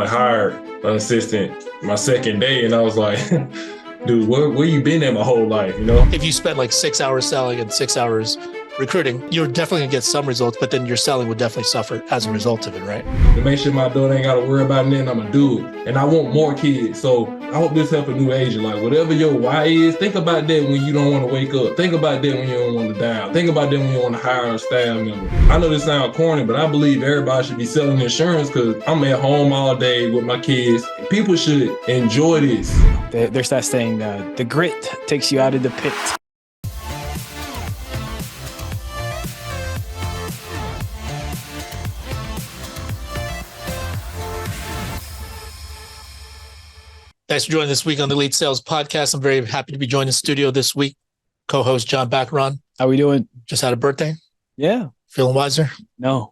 hired an assistant my second day, and I was like, dude, where you been at my whole life, you know? If you spend like 6 hours selling and 6 hours recruiting, you're definitely gonna get some results, but then your selling would definitely suffer as a result of it, right? To make sure my daughter ain't gotta worry about nothing, I'm gonna do it. And I want more kids. So I hope this help a new agent. Like, whatever your why is, think about that when you don't want to wake up. Think about that when you don't want to die out. Think about that when you want to hire a staff member. I know this sounds corny, but I believe everybody should be selling insurance because I'm at home all day with my kids. People should enjoy this. There's that saying, the grit takes you out of the pit. Thanks for joining this week on the Elite Sales Podcast. I'm very happy to be joined in the studio this week. Co-host John Baccaron. How we doing? Just had a birthday. Yeah. Feeling wiser? No.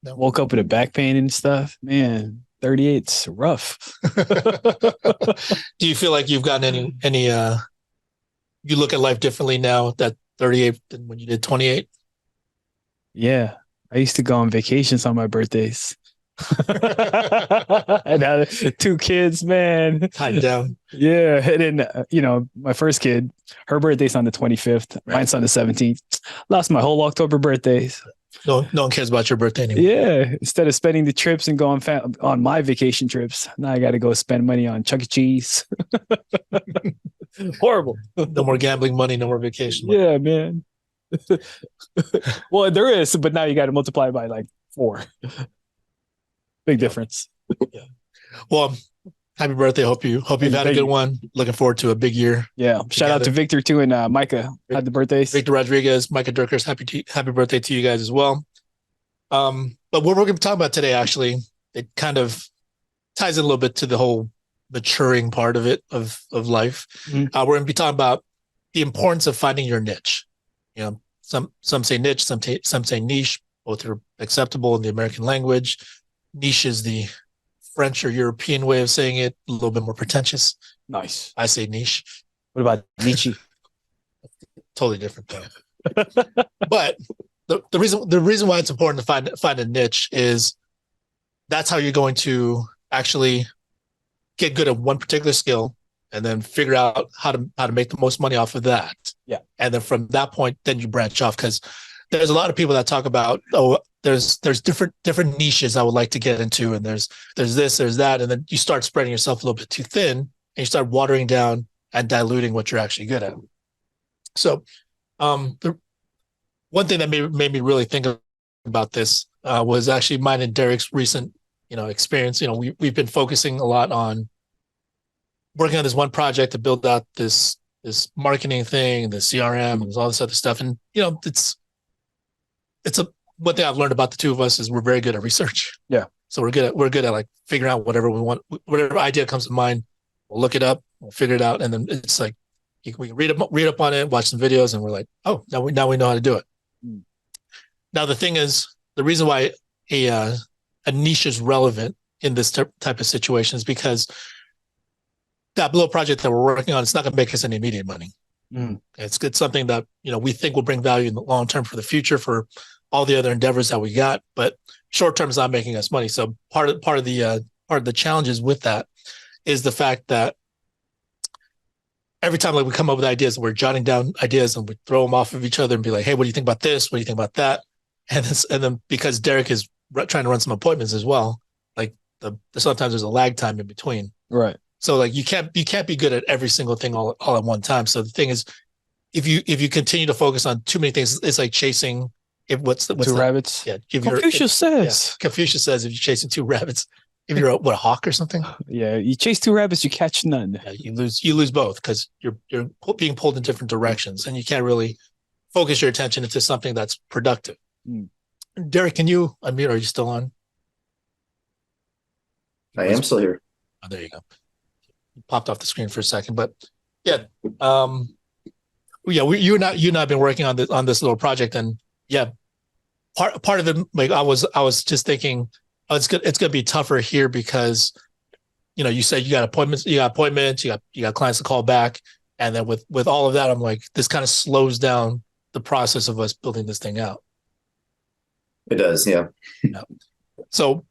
Woke up with a back pain and stuff. Man, 38's rough. Do you feel like you've gotten any you look at life differently now that 38 than when you did 28? Yeah. I used to go on vacations on my birthdays. And now 2 kids, man. Tied down. Yeah. And then, my first kid, her birthday's on the 25th. Right. Mine's on the 17th. Lost my whole October birthdays. No one cares about your birthday anymore. Yeah. Instead of spending the trips and going on my vacation trips, now I got to go spend money on Chuck E. Cheese. Horrible. No more gambling money, no more vacation money. Yeah, man. Well, there is, but now you got to multiply by like 4. Big difference. Yeah. Well, happy birthday. Hope you've had a good one. Looking forward to a big year. Yeah. Shout out to Victor too and Micah had the birthdays. Victor Rodriguez, Micah Durkers, happy birthday to you guys as well. But what we're going to talk about today, actually, it kind of ties in a little bit to the whole maturing part of it of life. Mm-hmm. We're going to be talking about the importance of finding your niche. Some say niche, some say niche. Both are acceptable in the American language. Niche is the French or European way of saying it, a little bit more pretentious. Nice. I say niche. What about Nietzsche? Totally different though. But the reason why it's important to find a niche is that's how you're going to actually get good at one particular skill and then figure out how to make the most money off of that. Yeah. And then from that point, then you branch off because there's a lot of people that talk about, there's different niches I would like to get into, and there's this, there's that, and then you start spreading yourself a little bit too thin, and you start watering down and diluting what you're actually good at. So, the one thing that made me really think about this was actually mine and Derek's recent, experience. We've been focusing a lot on working on this one project to build out this marketing thing, the CRM, and all this other stuff, and it's one thing I've learned about the two of us is we're very good at research. Yeah. So we're good at like figuring out whatever we want, whatever idea comes to mind. We'll look it up, we'll figure it out, and then it's like we can read up on it, watch some videos, and we're like, oh, now we know how to do it. Mm. Now the thing is, the reason why a niche is relevant in this type of situation is because that little project that we're working on, it's not going to make us any immediate money. Mm. It's something that we think will bring value in the long term for the future for all the other endeavors that we got, but short term is not making us money. So part of the challenges with that is the fact that every time we come up with ideas, we're jotting down ideas and we throw them off of each other and be like, hey, what do you think about this? What do you think about that? And then because Derek is trying to run some appointments as well, like sometimes there's a lag time in between. Right. So like you can't be good at every single thing all at one time. So the thing is, if you continue to focus on too many things, it's like chasing what's two rabbits. Yeah. Confucius says if you're chasing 2 rabbits, if you're a hawk or something. Yeah, you chase 2 rabbits, you catch none. Yeah, you lose both because you're being pulled in different directions, and you can't really focus your attention into something that's productive. Mm. Derek, can you unmute? Are you still on? I am still here. Oh, there you go. You popped off the screen for a second, but yeah, you and I have been working on this little project, and yeah, part of it, like I was just thinking, it's gonna be tougher here because, you said you got appointments, you got clients to call back, and then with all of that, I'm like, this kind of slows down the process of us building this thing out. It does, yeah. Yeah. So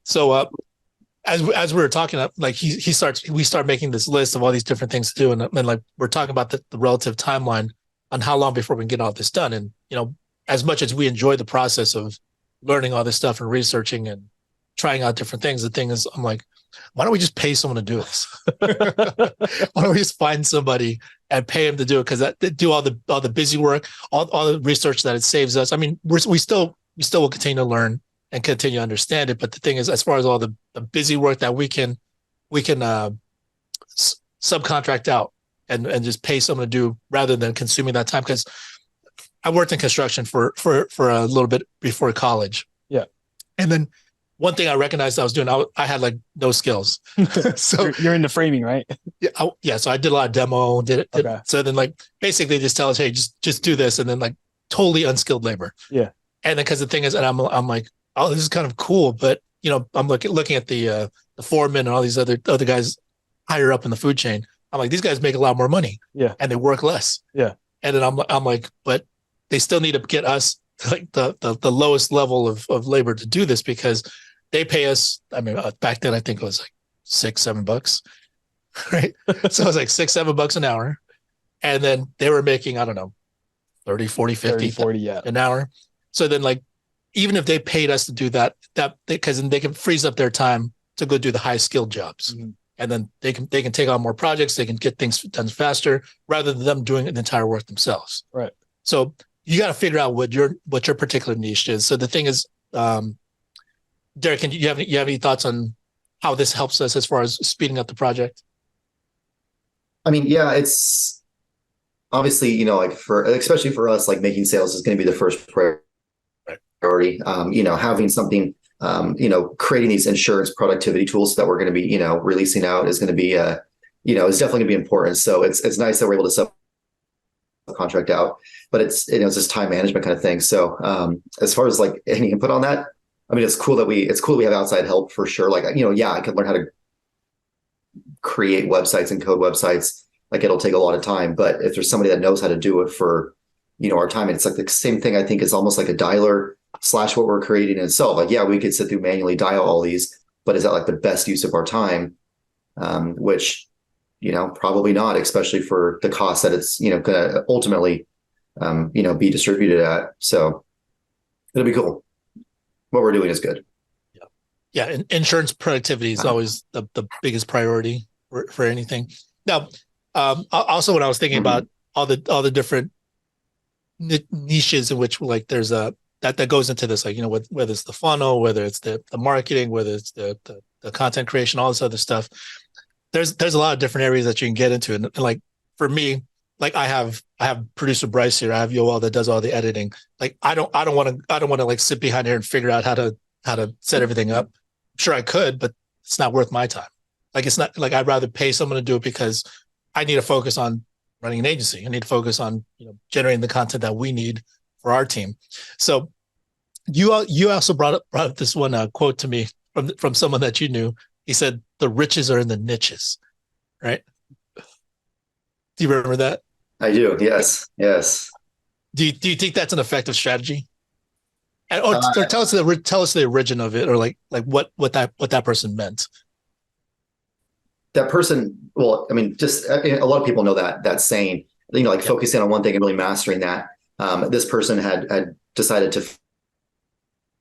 as we were talking, like we start making this list of all these different things to do, and like we're talking about the relative timeline on how long before we can get all this done. And as much as we enjoy the process of learning all this stuff and researching and trying out different things, the thing is, I'm like, why don't we just pay someone to do this? Why don't we just find somebody and pay them to do it? Because they do all the busy work, all the research that it saves us. I mean, we still will continue to learn and continue to understand it. But the thing is, as far as all the busy work that we can subcontract out and just pay someone to do rather than consuming that time. Because I worked in construction for a little bit before college. Yeah. And then one thing I recognized I was doing, I had like no skills. So you're in the framing, right? Yeah. So I did a lot of demo. Okay. So then like basically just tell us, hey, just do this. And then like totally unskilled labor. Yeah. And then because the thing is, and I'm like, oh, this is kind of cool. But, I'm looking at the foreman and all these other guys higher up in the food chain. I'm like, these guys make a lot more money. Yeah. And they work less. Yeah. And then I'm like, but they still need to get us like the lowest level of labor to do this, because they pay us. I mean, back then I think it was like $6-7, right? So it was like $6-7 an hour, and then they were making, I don't know, 30, 40, 50, 40, yeah, an hour. So then like, even if they paid us to do that because then they can freeze up their time to go do the high skilled jobs. Mm-hmm. And then they can take on more projects. They can get things done faster rather than them doing the entire work themselves. Right. So you got to figure out what your particular niche is. So the thing is, Derek, can you have any thoughts on how this helps us as far as speeding up the project? I mean, yeah, it's obviously, like especially for us, like making sales is going to be the first priority. Having something, creating these insurance productivity tools that we're going to be, releasing out is going to be, is definitely going to be important. So it's nice that we're able to subcontract out, but it's this time management kind of thing. So as far as like any input on that, I mean, it's cool that we have outside help for sure. Like, I could learn how to create websites and code websites. Like, it'll take a lot of time, but if there's somebody that knows how to do it for, our time, and it's like the same thing, I think, is almost like a dialer / what we're creating in itself. Like, yeah, we could sit through manually dial all these, but is that like the best use of our time? Which, probably not, especially for the cost that it's, going to ultimately, be distributed at. So it'll be cool. What we're doing is good. Yeah. And insurance productivity is always the biggest priority for anything. Now, also when I was thinking about all the different niches in which like there's that goes into this, like, whether it's the funnel, whether it's the marketing, whether it's the content creation, all this other stuff, there's a lot of different areas that you can get into. And like, for me, like I have producer Bryce here. I have Yoel that does all the editing. Like, I don't want to like sit behind here and figure out how to set everything up. I'm sure I could, but it's not worth my time. Like, it's not like, I'd rather pay someone to do it because I need to focus on running an agency. I need to focus on, generating the content that we need for our team. So you also brought up this one quote to me from someone that you knew. He said, "The riches are in the niches," right? Do you remember that? I do. Yes. Do you think that's an effective strategy? Or tell us the origin of it, or like what that person meant. That person, well, I mean, just a lot of people know that saying, focusing on one thing and really mastering that. This person had decided to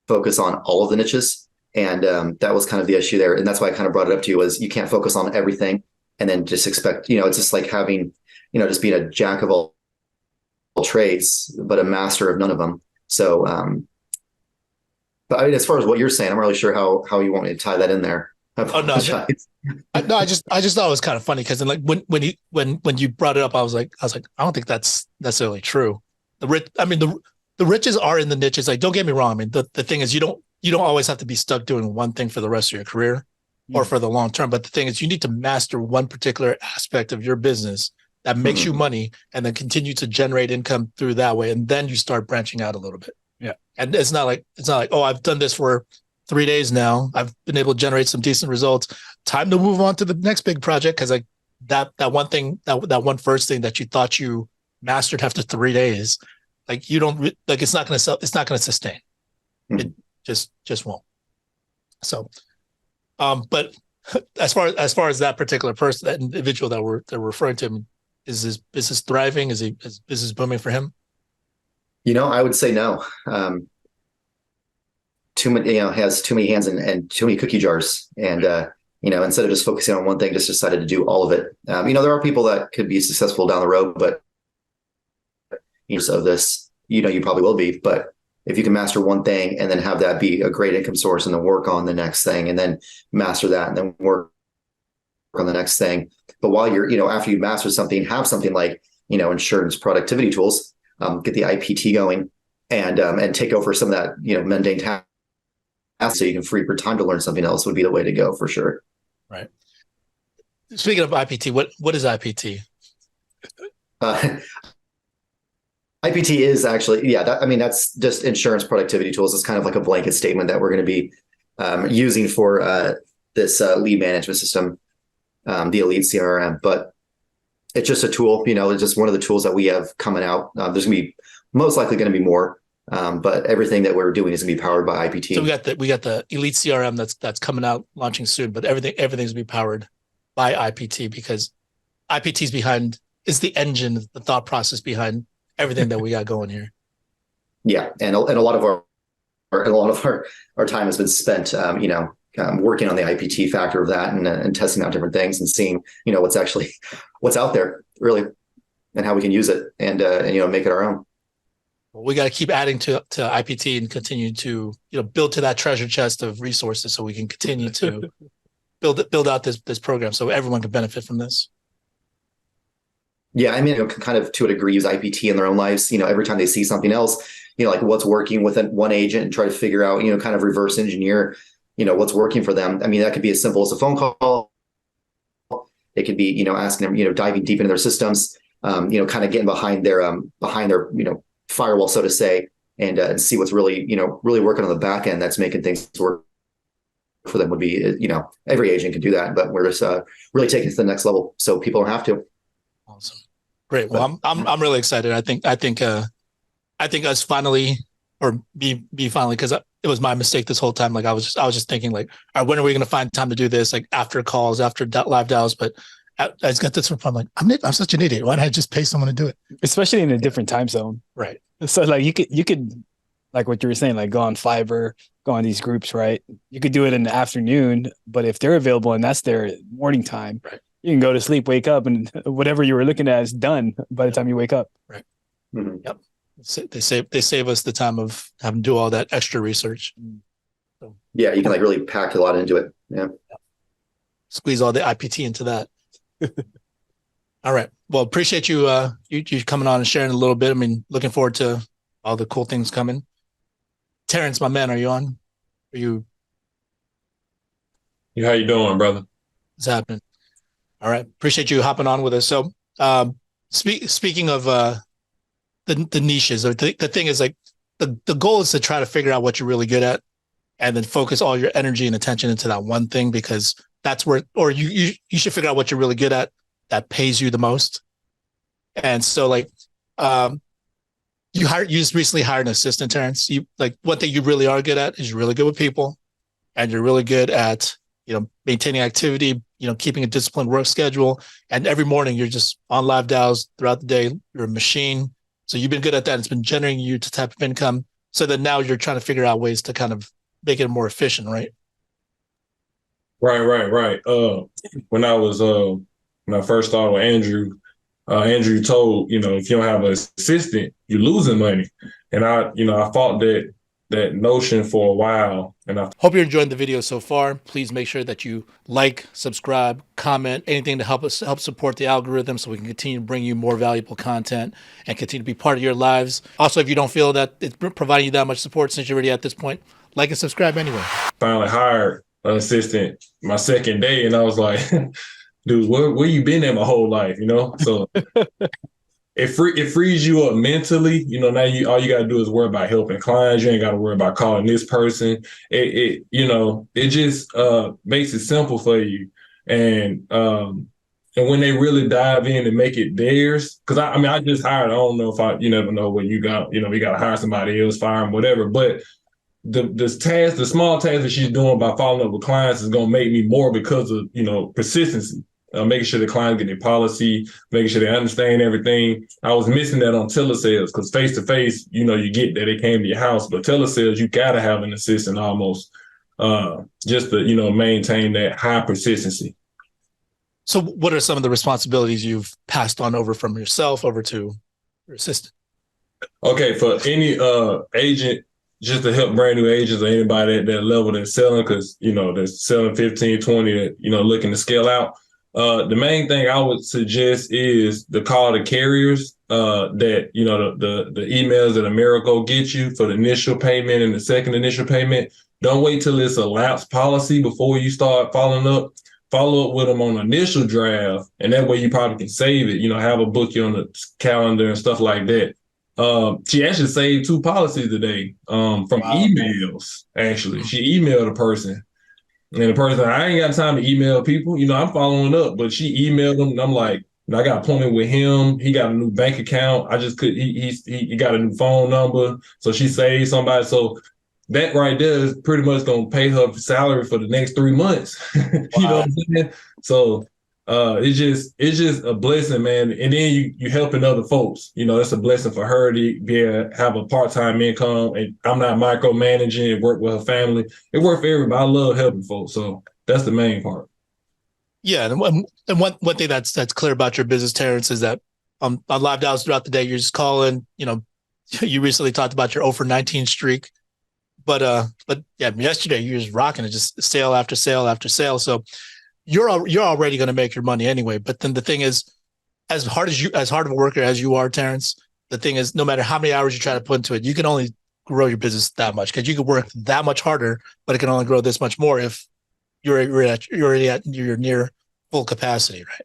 focus on all of the niches, and that was kind of the issue there. And that's why I kind of brought it up to you, was you can't focus on everything and then just expect, it's just like having, just being a jack of all trades, but a master of none of them. So, but I mean, as far as what you're saying, I'm not really sure how you want me to tie that in there. Oh no, I just thought it was kind of funny, because then like when you brought it up, I was like, I don't think that's necessarily true. The riches are in the niches. Like, don't get me wrong. I mean, the thing is, you don't always have to be stuck doing one thing for the rest of your career or for the long term. But the thing is, you need to master one particular aspect of your business that makes you money, and then continue to generate income through that way. And then you start branching out a little bit. Yeah. And it's not like, oh, I've done this for 3 days now, I've been able to generate some decent results, time to move on to the next big project. Because like that one thing, that one first thing that you thought you mastered after 3 days, like you don't like, it's not going to sustain. It just won't. So But as far as that particular person, that individual that we're referring to him, is his business thriving? Is business booming for him? I would say no. Too many, has too many hands and too many cookie jars. And, instead of just focusing on one thing, just decided to do all of it. There are people that could be successful down the road, but of this, you probably will be. But if you can master one thing and then have that be a great income source and then work on the next thing and then master that and then work on the next thing. But while you're, after you master something, have something like, insurance productivity tools, get the IPT going and take over some of that, mundane tasks so you can free up your time to learn something else would be the way to go for sure. Right. Speaking of IPT, what is IPT? IPT is actually, that's just insurance productivity tools. It's kind of like a blanket statement that we're going to be using for this lead management system, the Elite CRM. But it's just a tool, it's just one of the tools that we have coming out. There's going to be most likely going to be more, but everything that we're doing is going to be powered by IPT. So we got the Elite CRM that's coming out, launching soon, but everything's going to be powered by IPT because IPT is the engine, the thought process behind everything that we got going here. Yeah, and a lot of our time has been spent, working on the IPT factor of that and testing out different things and seeing, what's out there really, and how we can use it and make it our own. Well, we got to keep adding to IPT and continue to build to that treasure chest of resources so we can continue to build out this program so everyone can benefit from this. Yeah, kind of to a degree use IPT in their own lives. Every time they see something else, like what's working with one agent and try to figure out, kind of reverse engineer, what's working for them. That could be as simple as a phone call. It could be, asking them, diving deep into their systems, kind of getting behind their firewall, so to say, and see what's really, really working on the back end that's making things work for them would be, every agent can do that, but we're just really taking it to the next level so people don't have to. Awesome. Great. Well, I'm really excited. I think us finally, or me finally, because it was my mistake this whole time. Like I was just thinking like, all right, when are we going to find time to do this? Like after calls, after live dials. But I just got this from like, I'm such an idiot. Why don't I just pay someone to do it? Especially in a different time zone. Right. So like you could like what you were saying, like go on Fiverr, go on these groups, right? You could do it in the afternoon, but if they're available and that's their morning time, right, you can go to sleep, wake up, and whatever you were looking at is done by the time you wake up. Right. Mm-hmm. Yep. They save us the time of having to do all that extra research. So, yeah, you can like really pack a lot into it. Yeah. Squeeze all the IPT into that. All right. Well, appreciate you you coming on and sharing a little bit. Looking forward to all the cool things coming. Terrence, my man, are you on? Are you? How you doing, brother? What's happening? All right. Appreciate you hopping on with us. So, speaking of the niches, or the thing is like the goal is to try to figure out what you're really good at, and then focus all your energy and attention into that one thing because that's where, or you should figure out what you're really good at that pays you the most. And so, like, you just recently hired an assistant, Terrence. You like one thing you really are good at is you're really good with people, and you're really good at maintaining activity, keeping a disciplined work schedule. And every morning you're just on live dials throughout the day. You're a machine. So you've been good at that. It's been generating you to type of income. So that now you're trying to figure out ways to kind of make it more efficient, right? Right. When I first started with Andrew, Andrew told, if you don't have an assistant, you're losing money. And I fought that notion for a while. And I hope you're enjoying the video so far. Please make sure that you like, subscribe, comment, anything to help support the algorithm so we can continue to bring you more valuable content and continue to be part of your lives. Also, if you don't feel that it's providing you that much support since you're already at this point, like and subscribe anyway. Finally hired an assistant my second day, and I was like, dude, where you been at my whole life, So it frees you up mentally. Now all you gotta do is worry about helping clients. You ain't gotta worry about calling this person. It just makes it simple for you. And when they really dive in and make it theirs, because I just hired. I don't know if you never know what you got. We gotta hire somebody else, fire them, whatever. But the small tasks that she's doing by following up with clients is gonna make me more because of persistency. Making sure the clients get their policy, making sure they understand everything. I was missing that on telesales because face to face, you get that they came to your house, but telesales, you gotta have an assistant almost, just to maintain that high persistency. So, what are some of the responsibilities you've passed on over from yourself over to your assistant? Okay, for any agent, just to help brand new agents or anybody at that level that's selling, because they're selling 15, 20 that looking to scale out. The main thing I would suggest is to call the carriers that the emails that Americo get you for the initial payment and the second initial payment. Don't wait till it's a lapsed policy before you start following up. Follow up with them on the initial draft, and that way you probably can save it. Have a bookie on the calendar and stuff like that. She actually saved 2 policies today from emails. Actually, she emailed a person. And the person, I ain't got time to email people. I'm following up, but she emailed them, and I'm like, I got an appointment with him. He got a new bank account. I just could. He got a new phone number, so she saved somebody. So that right there is pretty much gonna pay her salary for the next 3 months. You know what I'm saying? So it's just a blessing, man. And then you helping other folks. It's a blessing for her to be able to have a part-time income. And I'm not micromanaging and work with her family. It works for everybody. I love helping folks. So that's the main part. Yeah. And one thing that's clear about your business, Terrence, is that on live dials throughout the day, you're just calling, you recently talked about your 0 for 19 streak. But yeah, yesterday you were just rocking it, just sale after sale after sale. So you're already going to make your money anyway. But then the thing is, as hard of a worker as you are, Terrence, the thing is, no matter how many hours you try to put into it, you can only grow your business that much, because you could work that much harder, but it can only grow this much more if you're near full capacity, right?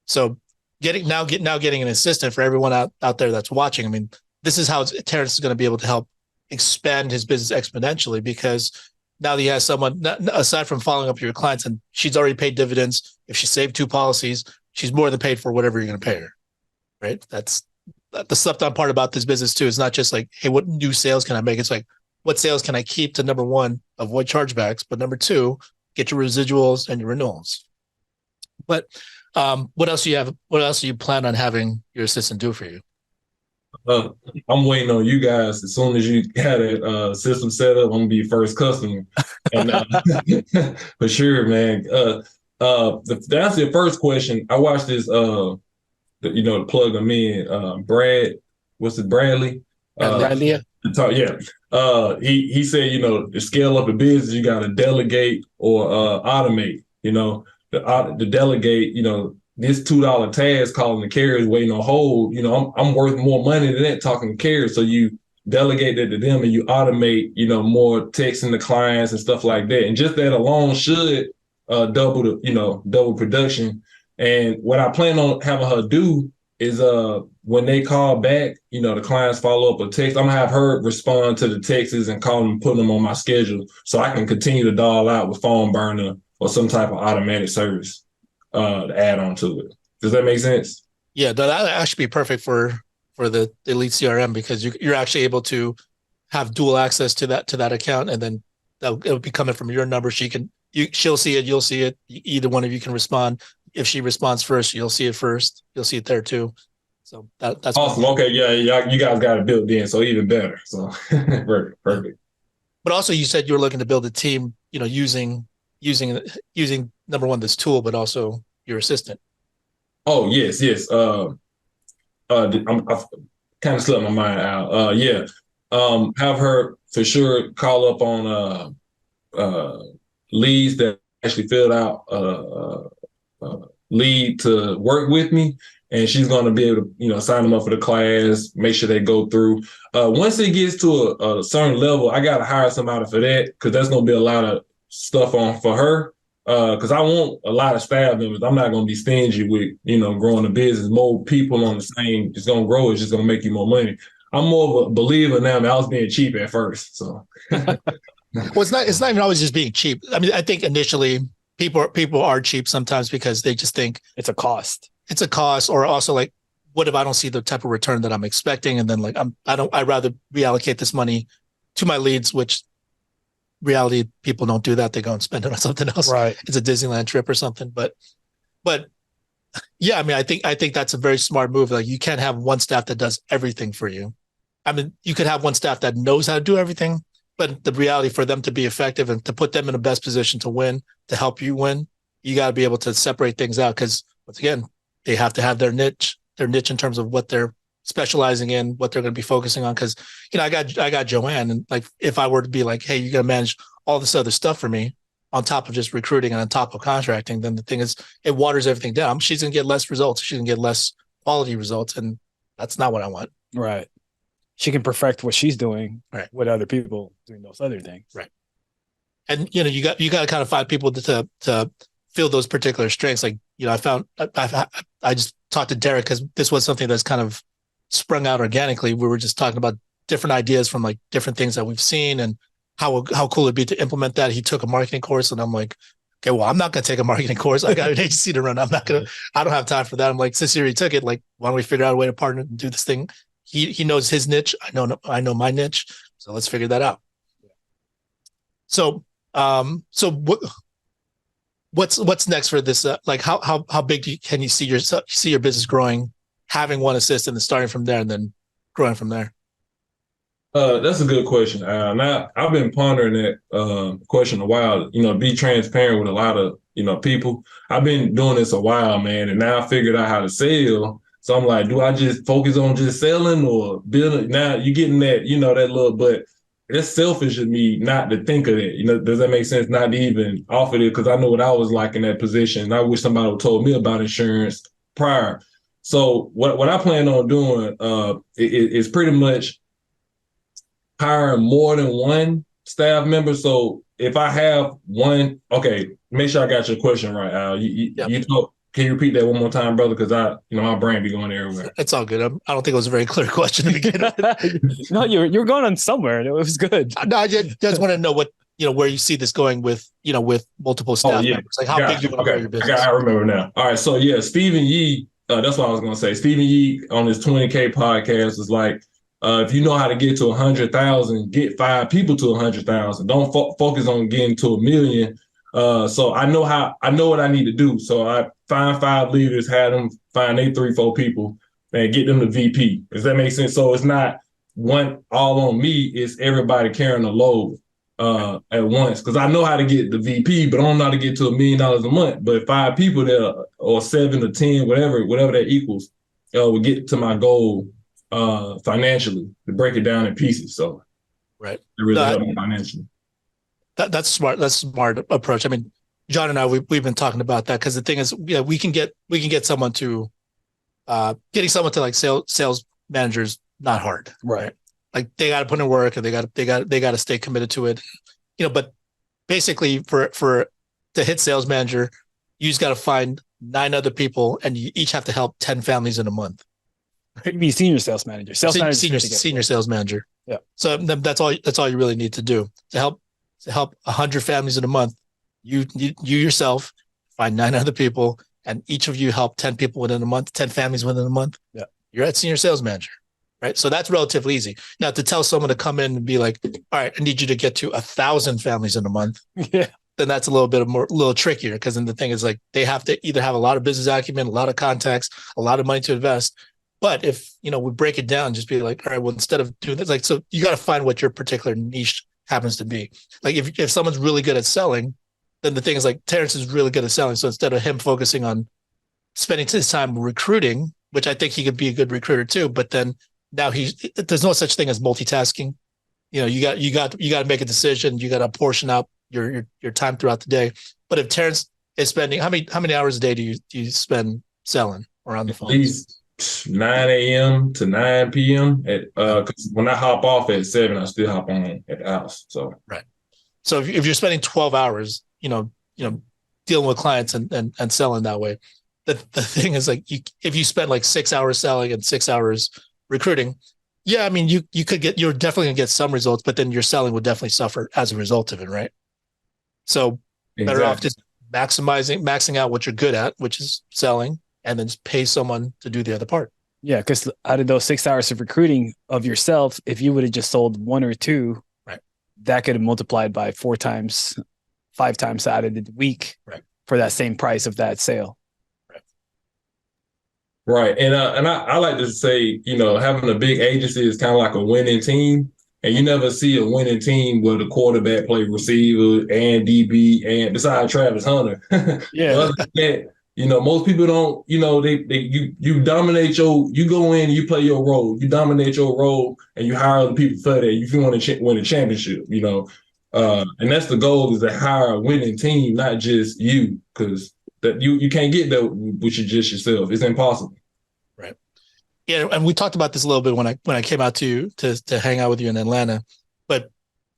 So getting an assistant for everyone out there that's watching. I mean, this is how Terrence is going to be able to help expand his business exponentially, because now that he has someone, aside from following up with your clients, and she's already paid dividends. If she saved 2 policies, she's more than paid for whatever you're going to pay her, right? That's the slept on part about this business too. It's not just like, hey, what new sales can I make? It's like, what sales can I keep to, number 1, avoid chargebacks, but number 2, get your residuals and your renewals. But what else do you have? What else do you plan on having your assistant do for you? I'm waiting on you guys. As soon as you got that system set up, I'm gonna be your first customer. And for sure, man. To answer your first question, I watched this. To plug them in. Bradley? Bradley. He said, to scale up a business, you got to delegate or automate. The delegate. This $2 task calling the carriers waiting on hold, I'm worth more money than that talking to carriers. So you delegate that to them and you automate, more texting the clients and stuff like that. And just that alone should double production. And what I plan on having her do is when they call back, the clients follow up a text, I'm gonna have her respond to the texts and call them, put them on my schedule so I can continue to dial out with phone burner or some type of automatic service. To add on to it. Does that make sense? Yeah, that actually be perfect for the Elite CRM, because you're actually able to have dual access to that account, and then it'll be coming from your number. She'll see it, you'll see it. Either one of you can respond. If she responds first, you'll see it first. You'll see it there too. So that's awesome. Okay, yeah, you guys got it built in, so even better. So perfect. But also, you said you were looking to build a team, using number 1, this tool, but also your assistant. Oh, yes. I've kind of slipped my mind out. Have her for sure call up on leads that actually filled out lead to work with me, and she's going to be able to sign them up for the class, make sure they go through. Once it gets to a certain level, I got to hire somebody for that, because that's going to be a lot of stuff on for her. Because I want a lot of staff members. I'm not going to be stingy with, growing a business. More people on the same, it's going to grow. It's just going to make you more money. I'm more of a believer now. I was being cheap at first. So, well, it's not even always just being cheap. I mean, I think initially people are cheap sometimes because they just think it's a cost. It's a cost, or also like, what if I don't see the type of return that I'm expecting? And then I'd rather reallocate this money to my leads, which reality, people don't do that. They go and spend it on something else. Right. It's a Disneyland trip or something. But yeah, I mean, I think that's a very smart move. Like, you can't have one staff that does everything for you. I mean, you could have one staff that knows how to do everything, but the reality, for them to be effective and to put them in the best position to win, to help you win, you got to be able to separate things out. Because once again, they have to have their niche in terms of what they're specializing in, what they're going to be focusing on. Because, I got Joanne, and like, if I were to be like, hey, you're going to manage all this other stuff for me on top of just recruiting and on top of contracting, then the thing is, it waters everything down. She's going to get less results. She's going to get less quality results, and that's not what I want. Right. She can perfect what she's doing, right, with other people doing those other things. Right. And, you got to kind of find people to fill those particular strengths. Like, I just talked to Derek, because this was something that's kind of sprung out organically. We were just talking about different ideas from like different things that we've seen and how cool it'd be to implement that. He took a marketing course, and I'm like, okay, well, I'm not going to take a marketing course. I got an agency to run. I don't have time for that. I'm like, since he already took it, like, why don't we figure out a way to partner and do this thing? He knows his niche. I know my niche. So let's figure that out. So what's next for this? Like, how big can you see your business growing, having one assistant and starting from there and then growing from there? That's a good question. Now, I've been pondering that question a while. Be transparent with a lot of people. I've been doing this a while, man, and now I figured out how to sell. So I'm like, do I just focus on just selling or building? Now you're getting that, that little, but it's selfish of me not to think of that. Does that make sense? Not to even offer it, because I know what I was like in that position. I wish somebody would told me about insurance prior. So what I plan on doing is pretty much hiring more than one staff member. So if I have one, okay, make sure I got your question right, Al. You talk. Can you repeat that one more time, brother? Because my brain be going everywhere. It's all good. I don't think it was a very clear question to begin with. No, you're going on somewhere. It was good. No, I just want to know what, where you see this going with multiple staff members. Like, how big you want to grow your business. I remember now. All right. So yeah, Stephen Yee, that's what I was going to say. Stephen Yee on his 20K podcast is like, if you know how to get to 100,000, get 5 people to 100,000. Don't focus on getting to 1 million. So I know what I need to do. So I find 5 leaders, have them find 3-4 people, and get them to VP. Does that make sense? So it's not one all on me. It's everybody carrying the load at once. Because I know how to get the VP, but I don't know how to get to $1 million a month. But 5 people there, or 7 or 10, whatever that equals, will get to my goal financially, to break it down in pieces. So right, it really helped me financially. That's smart. That's a smart approach. I mean, John and I, we've been talking about that, because the thing is, we can get someone to getting someone to like sales managers, not hard, right? Like, they got to put in work, and they got to stay committed to it, But basically, for to hit sales manager, you just got to find 9 other people, and you each have to help 10 families in a month. You mean senior sales manager, senior sales manager. Yeah. So that's all you really need to do to help 100 families in a month. You yourself find 9 other people, and each of you help 10 people within a month, 10 families within a month. Yeah. You're at senior sales manager, right? So that's relatively easy. Now, to tell someone to come in and be like, all right, I need you to get to 1,000 families in a month. Yeah. Then that's a little trickier, because then the thing is, like, they have to either have a lot of business acumen, a lot of contacts, a lot of money to invest. But if, we break it down, just be like, all right, well, instead of doing this, like, so you got to find what your particular niche happens to be. Like, if someone's really good at selling, then the thing is, like, Terrence is really good at selling. So instead of him focusing on spending his time recruiting, which I think he could be a good recruiter too, but then now there's no such thing as multitasking. You got to make a decision. You got to portion out your time throughout the day. But if Terrence is spending, how many hours a day do you spend selling or on the phone? At least 9 a.m. to 9 p.m. Because when I hop off at 7, I still hop on at the house. So right. So if you're spending 12 hours, dealing with clients and selling that way, the thing is, like, if you spend like 6 hours selling and 6 hours recruiting, yeah, I mean, you're definitely gonna get some results, but then your selling would definitely suffer as a result of it, right? So better off just maxing out what you're good at, which is selling, and then just pay someone to do the other part. Yeah, because out of those 6 hours of recruiting of yourself, if you would have just sold 1 or 2, right, that could have multiplied by 4 times, 5 times out of the week for that same price of that sale. Right. And I like to say, having a big agency is kind of like a winning team. And you never see a winning team where the quarterback play receiver and DB and besides Travis Hunter. Yeah. Other than that, most people don't, you dominate you go in, you play your role, you dominate your role, and you hire other people for that if you want to win a championship, and that's the goal, is to hire a winning team, not just you, because that you can't get that with just yourself. It's impossible. Right. Yeah, and we talked about this a little bit when I came out to hang out with you in Atlanta. But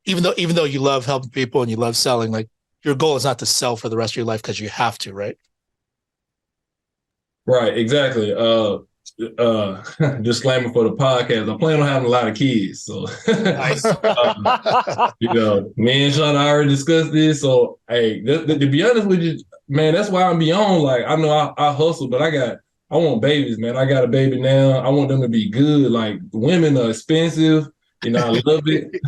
even though you love helping people and you love selling, like, your goal is not to sell for the rest of your life because you have to, right? Right, exactly. Disclaimer for the podcast: I plan on having a lot of kids, so Nice. Me and Sean already discussed this. So, hey, to be honest with you, man, that's why I'm beyond. Like, I know I hustle, but I want babies, man. I got a baby now. I want them to be good. Like, women are expensive. I love it.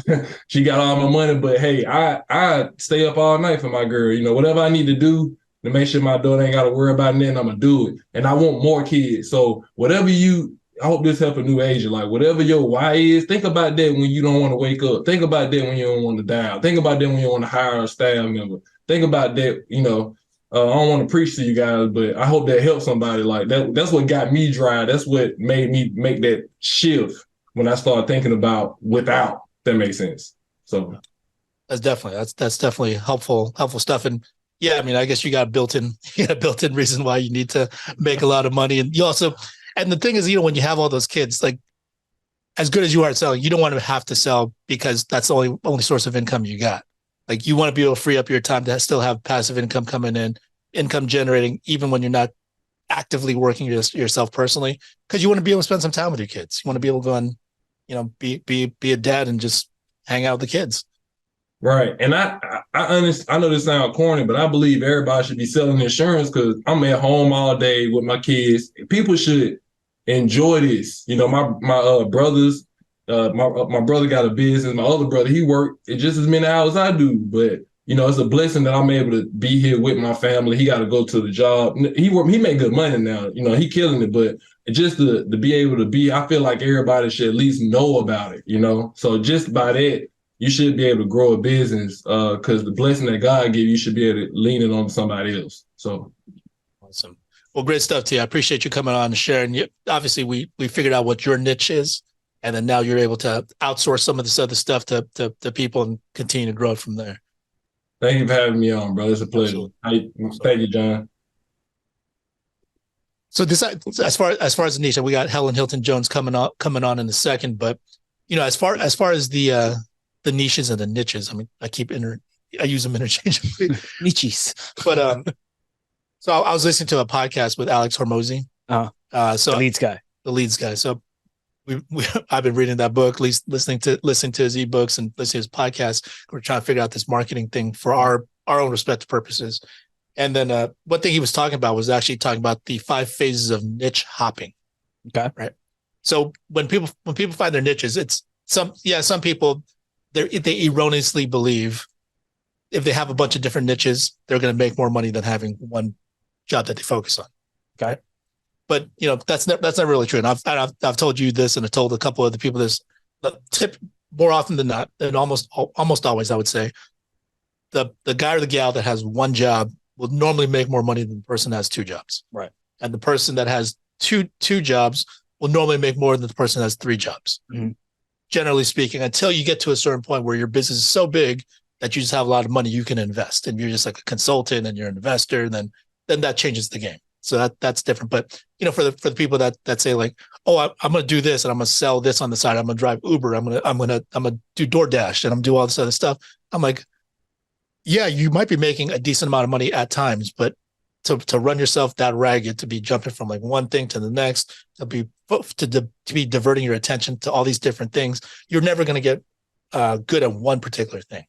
She got all my money, but hey, I stay up all night for my girl. Whatever I need to do to make sure my daughter ain't got to worry about nothing, I'm going to do it. And I want more kids. So I hope this help a new agent. Like, whatever your why is, think about that when you don't want to wake up. Think about that when you don't want to dial. Think about that when you want to hire a staff member. Think about that, I don't want to preach to you guys, but I hope that helps somebody. Like, that's what got me dry. That's what made me make that shift when I started thinking about without. That makes sense. So that's definitely helpful stuff. And yeah, I mean, I guess you got a built-in reason why you need to make a lot of money. And you also, and the thing is, when you have all those kids, like, as good as you are at selling, you don't want to have to sell because that's the only source of income you got. Like, you want to be able to free up your time to still have passive income coming in, income generating, even when you're not actively working yourself personally, because you want to be able to spend some time with your kids. You want to be able to go and, be a dad and just hang out with the kids. Right. And I know this sounds corny, but I believe everybody should be selling insurance because I'm at home all day with my kids. People should enjoy this. My brothers, my brother got a business. My other brother, he worked just as many hours I do. But, it's a blessing that I'm able to be here with my family. He got to go to the job. He make good money now. He killing it. But just to be able to be, I feel like everybody should at least know about it, So just by that, you should be able to grow a business because the blessing that God gave you should be able to lean it on somebody else. So awesome. Well, great stuff, T. I appreciate you coming on and sharing. Obviously, we figured out what your niche is, and then now you're able to outsource some of this other stuff to people and continue to grow it from there. Thank you for having me on, bro. It's a pleasure. Thank you, John. So this, as far as the niche, we got Helen Hilton Jones coming on in a second, but as far as the niches and the niches, I mean, I use them interchangeably. Niches. But so I was listening to a podcast with Alex Hormozy. So the leads guy. So I've been reading that book, at least listening to his ebooks and listening to his podcast. We're trying to figure out this marketing thing for our own respective purposes. And then one thing he was talking about was actually talking about the 5 phases of niche hopping. Okay. Right. So when people find their niches, it's some people they erroneously believe if they have a bunch of different niches, they're going to make more money than having one job that they focus on. Okay. But that's not really true. And I've told you this, and I've told a couple other people this. The tip, more often than not, and almost always, I would say, the guy or the gal that has one job will normally make more money than the person that has 2 jobs. Right. And the person that has two jobs will normally make more than the person that has 3 jobs. Mm-hmm. Generally speaking, until you get to a certain point where your business is so big that you just have a lot of money you can invest, and you're just like a consultant and you're an investor, and then that changes the game. So that's different. But for the people that say like, oh, I'm going to do this and I'm going to sell this on the side. I'm going to drive Uber. I'm going to do DoorDash, and I'm do all this other stuff. I'm like, yeah, you might be making a decent amount of money at times, but to run yourself that ragged, to be jumping from like one thing to the next, to be diverting your attention to all these different things, you're never going to get good at one particular thing.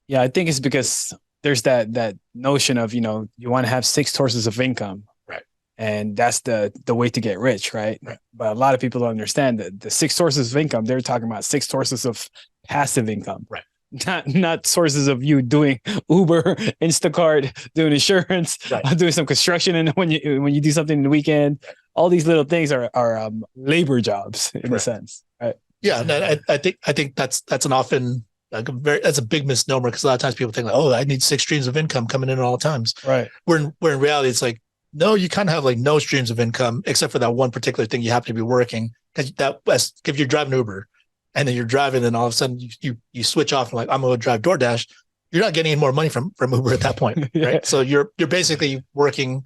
Yeah, I think it's because there's that notion of, you want to have 6 sources of income. Right. And that's the way to get rich, right? But a lot of people don't understand that the 6 sources of income, they're talking about 6 sources of passive income. Right. not sources of you doing Uber, Instacart, doing insurance, doing some construction, and when you do something in the weekend, all these little things are labor jobs in a sense, right? Yeah, and I think that's an often that's a big misnomer, because a lot of times people think like, oh, I need 6 streams of income coming in at all times. Right. Where in reality it's like, no, you kind of have like no streams of income except for that one particular thing you happen to be working. Because if you're driving Uber and then you're driving, and all of a sudden you switch off and like, I'm going to drive DoorDash, you're not getting any more money from Uber at that point, right? So you're basically working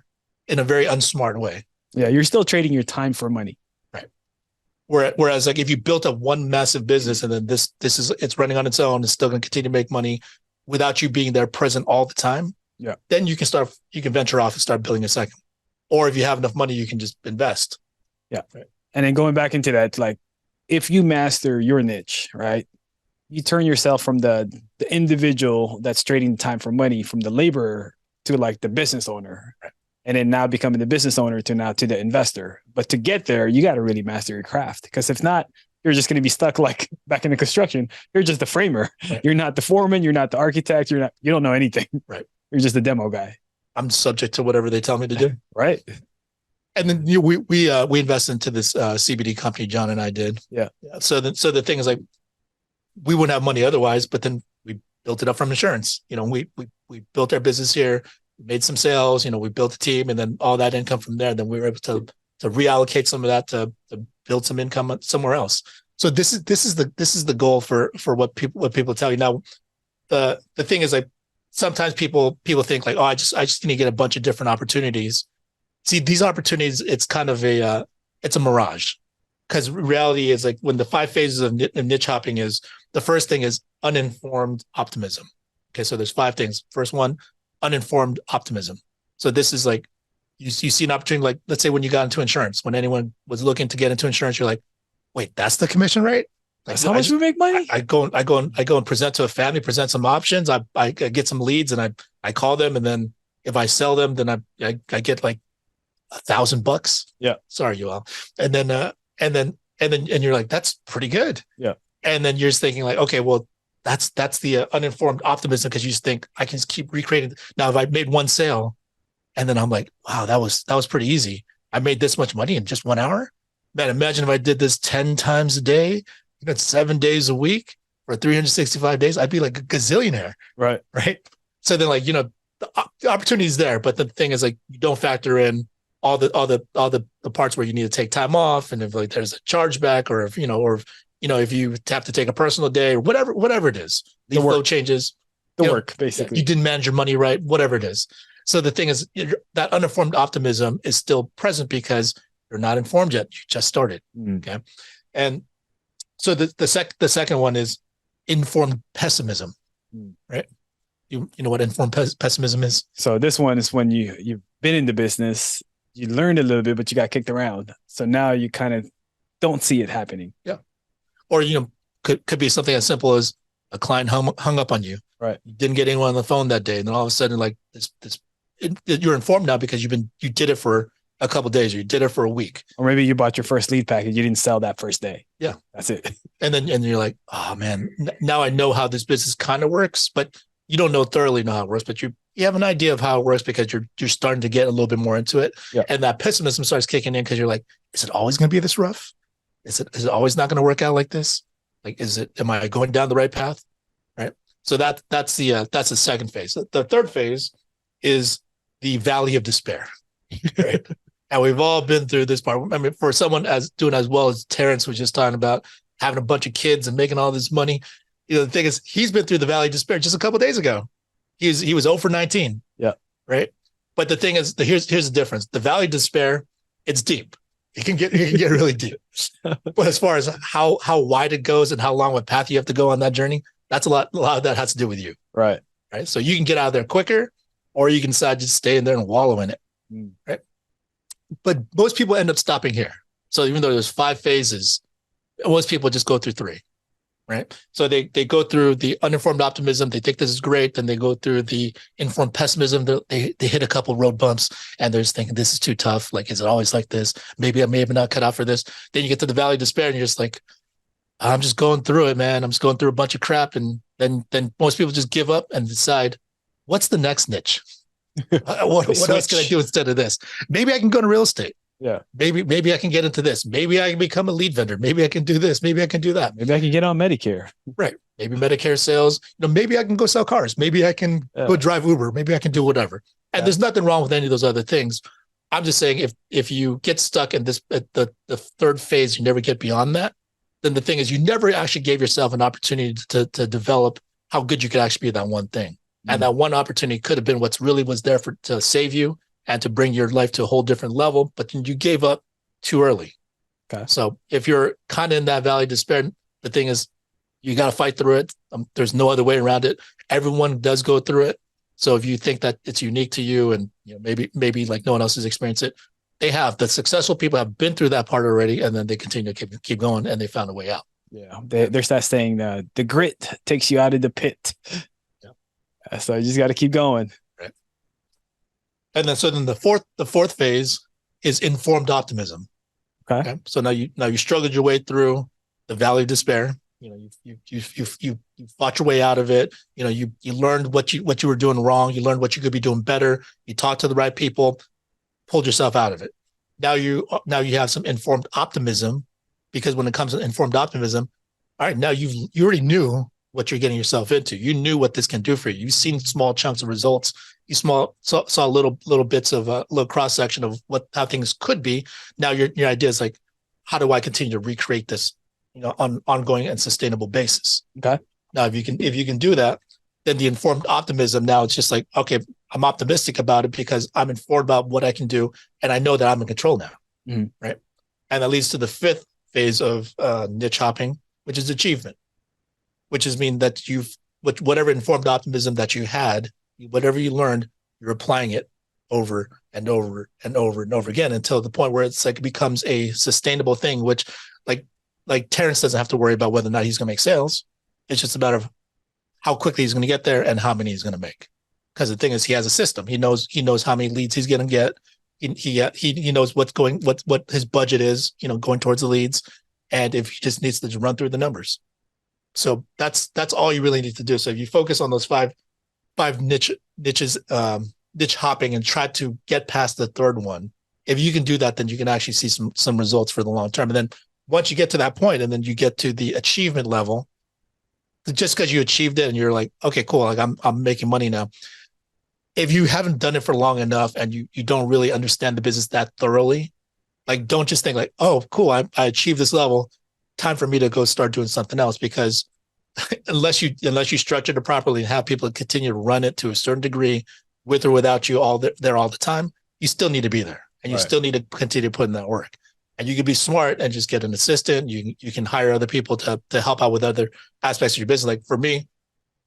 in a very unsmart way. Yeah, you're still trading your time for money. Right. Whereas like if you built up one massive business and then it's running on its own, it's still going to continue to make money without you being there present all the time. Yeah. Then you can venture off and start building a second. Or if you have enough money, you can just invest. Yeah. Right. And then going back into that, like if you master your niche, right, you turn yourself from the individual that's trading time for money, from the laborer to like the business owner. Right. And then now becoming the business owner to the investor. But to get there, you got to really master your craft, because if not, you're just going to be stuck like back in the construction. You're just the framer. Right. You're not the foreman. You're not the architect. You don't know anything. Right. You're just a demo guy. I'm subject to whatever they tell me to do. Right. And then we invested into this CBD company, John and I did. Yeah. So the thing is like, we wouldn't have money otherwise, but then we built it up from insurance. We built our business here, made some sales, we built a team, and then all that income from there, then we were able to reallocate some of that to build some income somewhere else. So this is the goal for what people tell you. Now, the thing is like, sometimes people think like, oh, I just need to get a bunch of different opportunities. See, these opportunities, it's kind of it's a mirage, because reality is like, when the 5 phases of niche hopping is, the first thing is uninformed optimism. Okay. So there's 5 things. First one, uninformed optimism. So this is like, you see an opportunity, like let's say when you got into insurance, when anyone was looking to get into insurance, you're like, wait, that's the commission rate? Like, that's how much we make money? I go and present to a family, present some options. I get some leads, and I call them, and then if I sell them, then I get like $1,000. Yeah. Sorry, you all. And then you're like, that's pretty good. Yeah. And then you're just thinking like, okay, well, that's the uninformed optimism, because you just think I can just keep recreating. Now, if I made one sale, and then I'm like, wow, that was pretty easy. I made this much money in just 1 hour. Man, imagine if I did this 10 times a day, 7 days a week for 365 days, I'd be like a gazillionaire. Right. Right. So then like, the opportunity is there, but the thing is like, you don't factor in all the parts where you need to take time off. And if like there's a chargeback, or if you have to take a personal day, or whatever it is, the flow changes, work, basically. You didn't manage your money right, whatever it is. So the thing is, that uninformed optimism is still present because you're not informed yet. You just started. Okay. And so the second one is informed pessimism, right? You know what informed pessimism is? So this one is when you've been in the business, you learned a little bit, but you got kicked around. So now you kind of don't see it happening. Yeah. Or, could be something as simple as a client hung up on you. Right. You didn't get anyone on the phone that day. And then all of a sudden, like you're informed now because you did it for a couple of days, or you did it for a week. Or maybe you bought your first lead package. You didn't sell that first day. Yeah. That's it. And you're like, oh man, now I know how this business kind of works, but you don't thoroughly know how it works, but you have an idea of how it works because you're starting to get a little bit more into it. Yeah. And that pessimism starts kicking in because you're like, is it always going to be this rough? Is it always not going to work out like this? Like, am I going down the right path? Right. So that's the second phase. The third phase is the valley of despair. Right. And we've all been through this part. I mean, for someone doing as well as Terrence was just talking about, having a bunch of kids and making all this money, the thing is, he's been through the valley of despair just a couple of days ago. He was 0 for 19. Yeah. Right. But the thing is, here's the difference. The valley of despair, it's deep. It can get really deep. But as far as how wide it goes and how long of a path you have to go on that journey, that's a lot of that has to do with you. Right. Right. So you can get out of there quicker, or you can decide to stay in there and wallow in it. Right. But most people end up stopping here. So even though there's 5 phases, most people just go through 3. Right. So they go through the uninformed optimism. They think this is great. Then they go through the informed pessimism. They hit a couple road bumps and they're just thinking, this is too tough. Like, is it always like this? Maybe I may have not cut out for this. Then you get to the valley of despair and you're just like, I'm just going through it, man. I'm just going through a bunch of crap. And, then most people just give up and decide, what's the next niche? What else can I do instead of this? Maybe I can go to real estate. Yeah. Maybe I can get into this. Maybe I can become a lead vendor. Maybe I can do this. Maybe I can do that. Maybe I can get on Medicare. Right. Maybe Medicare sales. Maybe I can go sell cars. Maybe I can go drive Uber. Maybe I can do whatever. And there's nothing wrong with any of those other things. I'm just saying if you get stuck in this at the third phase, you never get beyond that, then the thing is you never actually gave yourself an opportunity to develop how good you could actually be at that one thing. And that one opportunity could have been what's really was there to save you and to bring your life to a whole different level, but then you gave up too early. Okay. So if you're kind of in that valley of despair, the thing is you got to fight through it. There's no other way around it. Everyone does go through it. So if you think that it's unique to you and maybe like no one else has experienced it, the successful people have been through that part already, and then they continue to keep going and they found a way out. Yeah. There's that saying, the grit takes you out of the pit. Yeah. So you just got to keep going. Right. And then the fourth phase is informed optimism. Okay. So now you struggled your way through the valley of despair. You fought your way out of it. You learned what you were doing wrong. You learned what you could be doing better. You talked to the right people, pulled yourself out of it. Now you have some informed optimism, because when it comes to informed optimism, all right, now you already knew what you're getting yourself into. You knew what this can do for you. You've seen small chunks of results. You saw little bits of a little cross section of how things could be. Now your idea is like, how do I continue to recreate this, on ongoing and sustainable basis? Okay. Now, if you can do that, then the informed optimism, now it's just like, okay, I'm optimistic about it because I'm informed about what I can do, and I know that I'm in control now, right? And that leads to the fifth phase of niche hopping, which is achievement, which is mean that whatever informed optimism that you had, whatever you learned, you're applying it over and over and over and over again until the point where it's like it becomes a sustainable thing, which like Terrence doesn't have to worry about whether or not he's going to make sales. It's just a matter of how quickly he's going to get there and how many he's going to make. Because the thing is, he has a system. He knows how many leads he's going to get. He knows what his budget is, going towards the leads. And if he just needs to run through the numbers. So that's all you really need to do. So if you focus on those five niches, niche hopping, and try to get past the third one, if you can do that, then you can actually see some results for the long term. And then once you get to that point, and then you get to the achievement level, just because you achieved it and you're like, okay, cool, like I'm making money now. If you haven't done it for long enough and you don't really understand the business that thoroughly, like don't just think like, oh, cool, I achieved this level, time for me to go start doing something else. Because unless you structure it properly and have people continue to run it to a certain degree, with or without you there all the time, you still need to be there, and you still need to continue to put in that work. And you can be smart and just get an assistant. You can hire other people to help out with other aspects of your business. Like for me,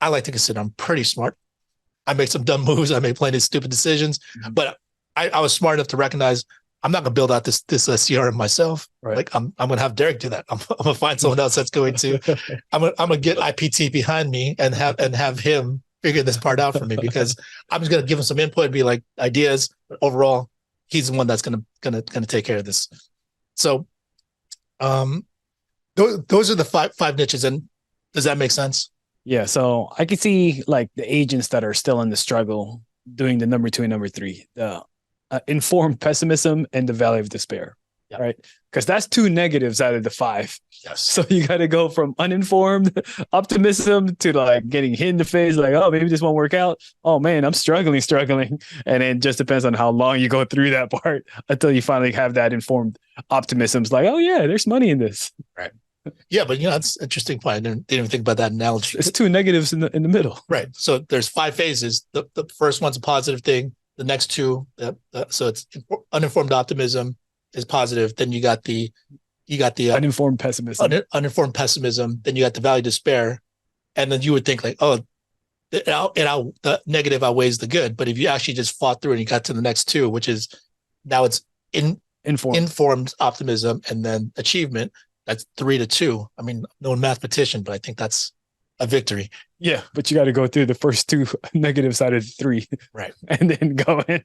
I like to consider I'm pretty smart. I make some dumb moves. I make plenty of stupid decisions, but I was smart enough to recognize I'm not going to build out this CRM myself. Right. Like I'm going to have Derek do that. I'm going to find someone else that's going to. I'm going to get IPT behind me and have him figure this part out for me, because I'm just going to give him some input and be like ideas. But overall, he's the one that's going to take care of this. So, those are the five niches. And does that make sense? Yeah. So I can see like the agents that are still in the struggle doing the number 2 and number 3, the informed pessimism and the valley of despair. Yeah. Right. Because that's 2 negatives out of the 5. Yes. So you got to go from uninformed optimism to like getting hit in the face, like, oh, maybe this won't work out. Oh man, I'm struggling. And then just depends on how long you go through that part until you finally have that informed optimism. It's like, oh yeah, there's money in this. Right. Yeah, but that's an interesting point. I didn't even think about that analogy. It's 2 negatives in the middle. Right. So there's 5 phases. The first one's a positive thing. The next 2, so it's uninformed optimism is positive. Then you got the uninformed pessimism. Uninformed pessimism. Then you got the valley of despair, and then you would think like, oh, the negative outweighs the good. But if you actually just fought through and you got to the next 2, which is now it's informed optimism and then achievement. That's 3-2. I mean, no mathematician, but I think that's a victory. Yeah, but you got to go through the first 2 negatives out of 3, right, and then go in.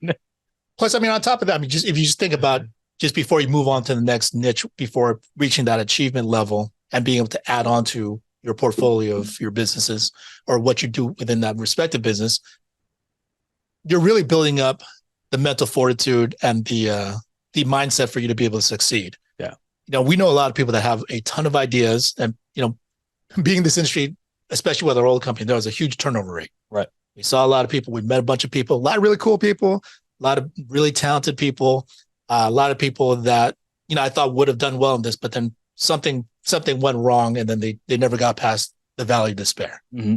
Plus, I mean, on top of that, I mean, if you just think about just before you move on to the next niche, before reaching that achievement level and being able to add on to your portfolio of your businesses or what you do within that respective business, you're really building up the mental fortitude and the mindset for you to be able to succeed. Yeah. We know a lot of people that have a ton of ideas, and, being in this industry, especially with our old company, there was a huge turnover rate. Right. We saw a lot of people. We met a bunch of people, a lot of really cool people, a lot of really talented people, a lot of people that, I thought would have done well in this, but then something went wrong, and then they never got past the valley of despair. Mm-hmm.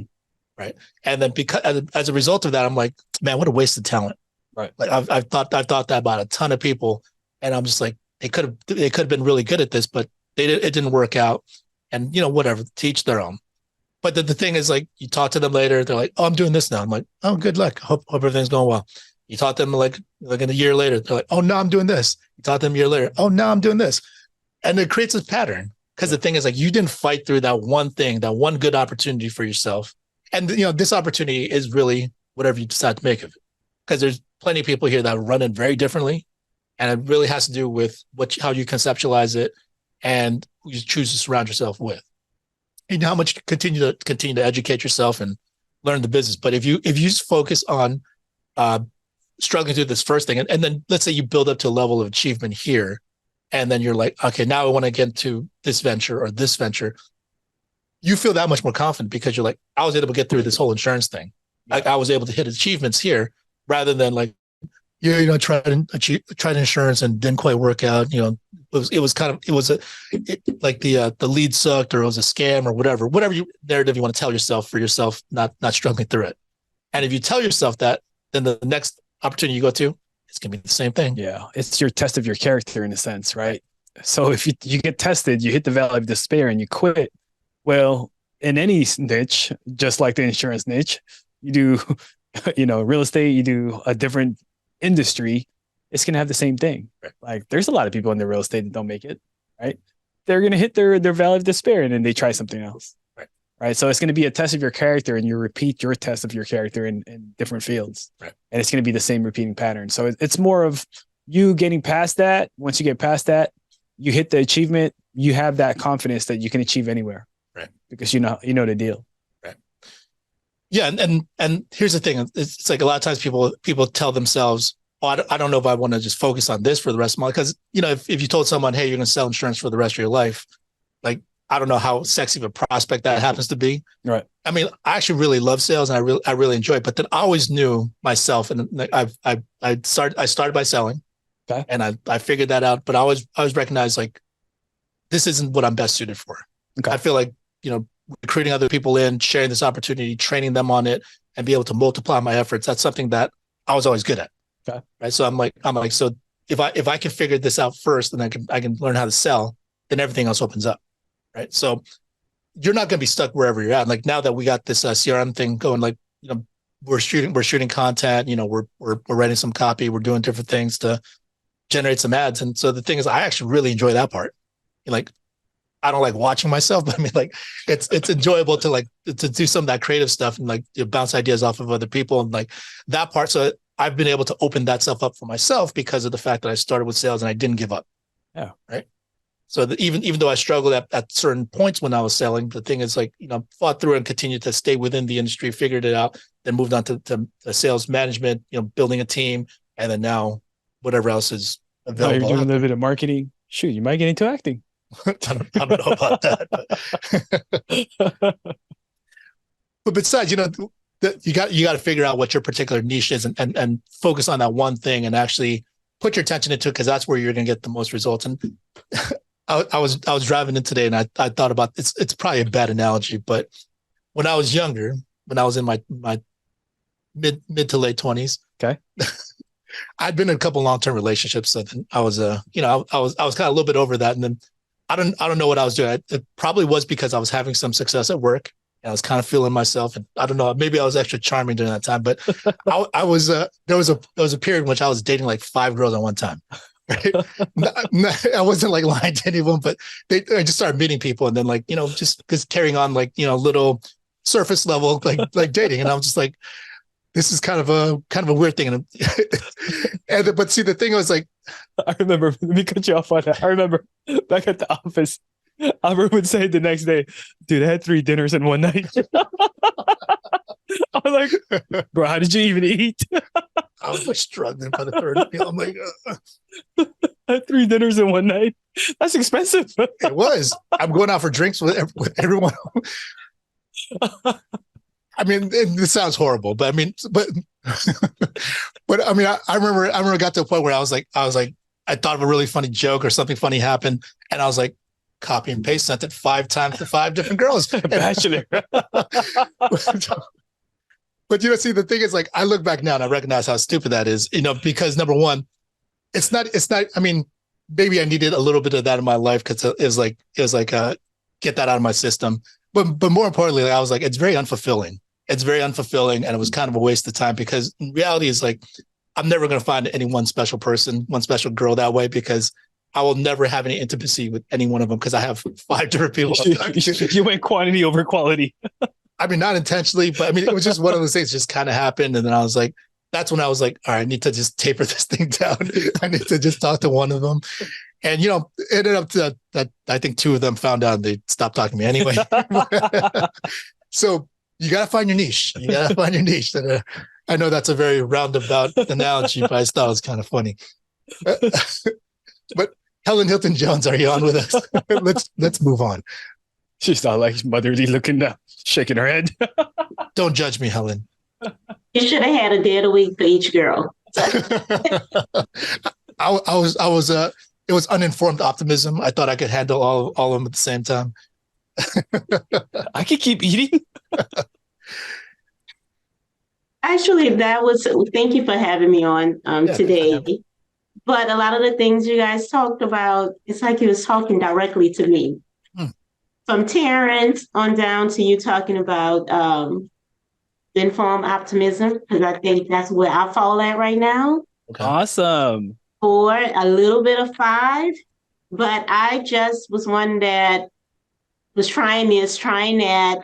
Right. And then because as a result of that, I'm like, man, what a waste of talent. Right. Like I've thought that about a ton of people, and I'm just like, they could have been really good at this, but it didn't work out. And whatever, teach their own. But the thing is, like, you talk to them later, they're like, oh, I'm doing this now. I'm like, oh, good luck. Hope everything's going well. You talk to them like in a year later, they're like, oh, no, I'm doing this. You talk to them a year later, oh, no, I'm doing this. And it creates a pattern, because the thing is, like, you didn't fight through that one thing, that one good opportunity for yourself. And, this opportunity is really whatever you decide to make of it, because there's plenty of people here that run it very differently. And it really has to do with how you conceptualize it and who you choose to surround yourself with, and how much you continue to educate yourself and learn the business. But if you just focus on struggling through this first thing, and then let's say you build up to a level of achievement here, and then you're like, okay, now I want to get into this venture or this venture, you feel that much more confident, because you're like, I was able to get through this whole insurance thing. Like, I was able to hit achievements here, rather than like, tried insurance and didn't quite work out. It was like the lead sucked, or it was a scam, or whatever narrative you want to tell yourself for yourself, not struggling through it. And if you tell yourself that, then the next opportunity you go to, it's going to be the same thing. Yeah. It's your test of your character, in a sense, right? So if you get tested, you hit the valley of despair and you quit. Well, in any niche, just like the insurance niche, you do, real estate, you do a different industry, it's going to have the same thing. Right. Like, there's a lot of people in the real estate that don't make it, right? They're going to hit their valley of despair, and then they try something else. Right. So it's going to be a test of your character, and you repeat your test of your character in different fields. Right. And it's going to be the same repeating pattern. So it's more of you getting past that. Once you get past that, you hit the achievement, you have that confidence that you can achieve anywhere. Right. Because you know the deal. Right. Yeah. And here's the thing. It's like, a lot of times people tell themselves, oh, I don't know if I want to just focus on this for the rest of my life. Because, if you told someone, hey, you're going to sell insurance for the rest of your life, like, I don't know how sexy of a prospect that happens to be. Right. I mean, I actually really love sales, and I really enjoy it. But then I always knew myself, and I started by selling. Okay. And I figured that out. But I always recognized, like, this isn't what I'm best suited for. Okay. I feel like, recruiting other people in, sharing this opportunity, training them on it, and be able to multiply my efforts. That's something that I was always good at. Okay. Right. So I'm like, so if I can figure this out first, then I can learn how to sell, then everything else opens up. Right. So you're not going to be stuck wherever you're at. Like, now that we got this CRM thing going, like, we're shooting content, we're writing some copy, we're doing different things to generate some ads. And so the thing is, I actually really enjoy that part. Like, I don't like watching myself, but I mean, like, it's enjoyable to do some of that creative stuff and like bounce ideas off of other people and like that part. So I've been able to open that stuff up for myself because of the fact that I started with sales and I didn't give up. Yeah. Right. So even though I struggled at certain points when I was selling, the thing is, like, fought through and continued to stay within the industry, figured it out, then moved on to sales management, building a team, and then now whatever else is available. You're doing a little bit of marketing. Shoot, you might get into acting. I don't know about that. But besides, you got to figure out what your particular niche is and focus on that one thing and actually put your attention into it, because that's where you're going to get the most results. And I was driving in today and I thought about this. It's probably a bad analogy, but when I was younger, when I was in my mid to late 20s, okay, I'd been in a couple long-term relationships. So then I was I was kind of a little bit over that. And then I don't know what I was doing. It probably was because I was having some success at work and I was kind of feeling myself. And I don't know, maybe I was extra charming during that time, but I was, there was a period in which I was dating like 5 girls at one time. Right? I wasn't like lying to anyone, but I just started meeting people and then like, just carrying on like, little surface level, like dating. And I was just like, this is kind of a weird thing. But see, the thing was like, I remember, let me cut you off on that. I remember back at the office, Albert would say the next day, dude, I had 3 dinners in one night. I'm like, bro, how did you even eat? I was struggling for the third meal. I'm like, I had 3 dinners in one night. That's expensive. it was. I'm going out for drinks with everyone. I mean, this sounds horrible, but I mean, but I mean, I remember I got to a point where I was like, I thought of a really funny joke or something funny happened, and I was like, copy and paste, sent it 5 times to 5 different girls. Bachelor. But see, the thing is, like, I look back now and I recognize how stupid that is, because number one, it's not, I mean, maybe I needed a little bit of that in my life because it was like, get that out of my system. But more importantly, like, I was like, it's very unfulfilling. It's very unfulfilling. And it was kind of a waste of time because reality is like, I'm never going to find any one special person, one special girl that way, because I will never have any intimacy with any one of them because I have 5 different people. You went quantity over quality. I mean, not intentionally, but I mean, it was just one of those things just kind of happened. And then I was like, that's when I was like, all right, I need to just taper this thing down. I need to just talk to one of them. And, it ended up that I think 2 of them found out and they stopped talking to me anyway. So you got to find your niche. You got to find your niche. And, I know that's a very roundabout analogy, but I thought it was kind of funny. But Helen Hilton Jones, are you on with us? Let's move on. She's not like motherly looking down, shaking her head. Don't judge me, Helen. You should have had a day of the week for each girl. It was uninformed optimism. I thought I could handle all of them at the same time. I could keep eating. Actually, thank you for having me on today. But a lot of the things you guys talked about, it's like you was talking directly to me. From Terrence on down to you talking about informed optimism, because I think that's where I fall at right now. Okay. Awesome. 4, a little bit of 5, but I just was one that was trying this, trying that.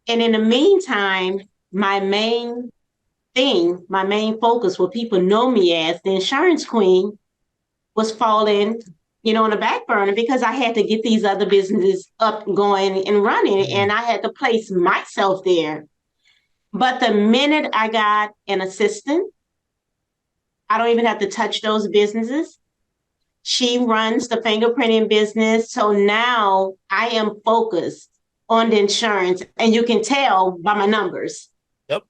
And in the meantime, my main focus, what people know me as, the insurance queen, was falling, on the back burner because I had to get these other businesses up, going and running, and I had to place myself there. But the minute I got an assistant, I don't even have to touch those businesses. She runs the fingerprinting business. So now I am focused on the insurance, and you can tell by my numbers. Yep.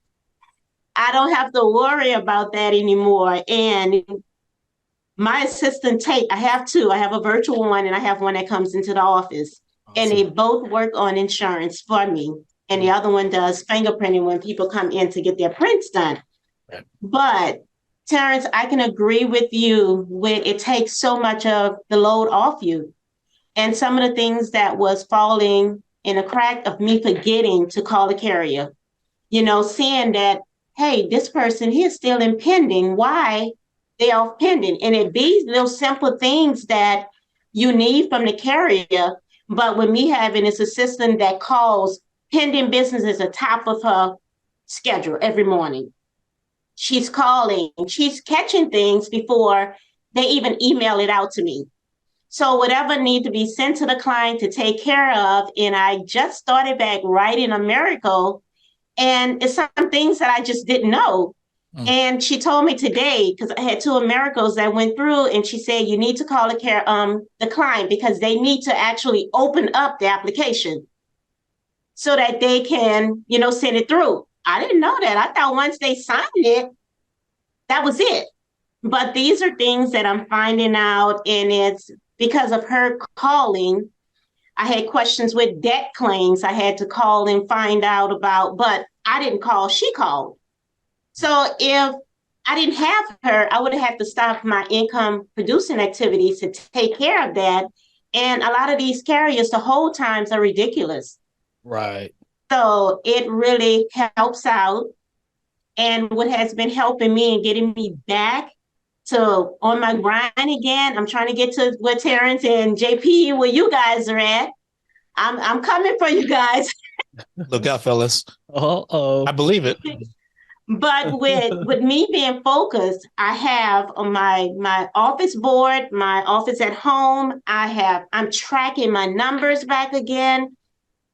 I don't have to worry about that anymore. And my assistant I have 2. I have a virtual one and I have one that comes into the office. Awesome. And they both work on insurance for me. And the other one does fingerprinting when people come in to get their prints done. Right. But Terrence, I can agree with you when it takes so much of the load off you. And some of the things that was falling in a crack of me forgetting to call the carrier, seeing that, hey, this person here is still impending. Why? They are pending. And it be those simple things that you need from the carrier. But with me having this assistant that calls pending businesses at the top of her schedule every morning, she's calling, she's catching things before they even email it out to me. So whatever need to be sent to the client to take care of, and I just started back writing a miracle, and it's some things that I just didn't know. And she told me today, because I had 2 Americos that went through, and she said, you need to call the client because they need to actually open up the application so that they can, send it through. I didn't know that. I thought once they signed it, that was it. But these are things that I'm finding out, and it's because of her calling. I had questions with debt claims I had to call and find out about, but I didn't call, she called. So if I didn't have her, I would have had to stop my income producing activities to take care of that. And a lot of these carriers, the hold times are ridiculous. Right. So it really helps out. And what has been helping me and getting me back to on my grind again, I'm trying to get to where Terrence and JP, where you guys are at. I'm coming for you guys. Look out, fellas. Uh-oh. I believe it. But with me being focused, I have on my office board, my office at home. I'm tracking my numbers back again,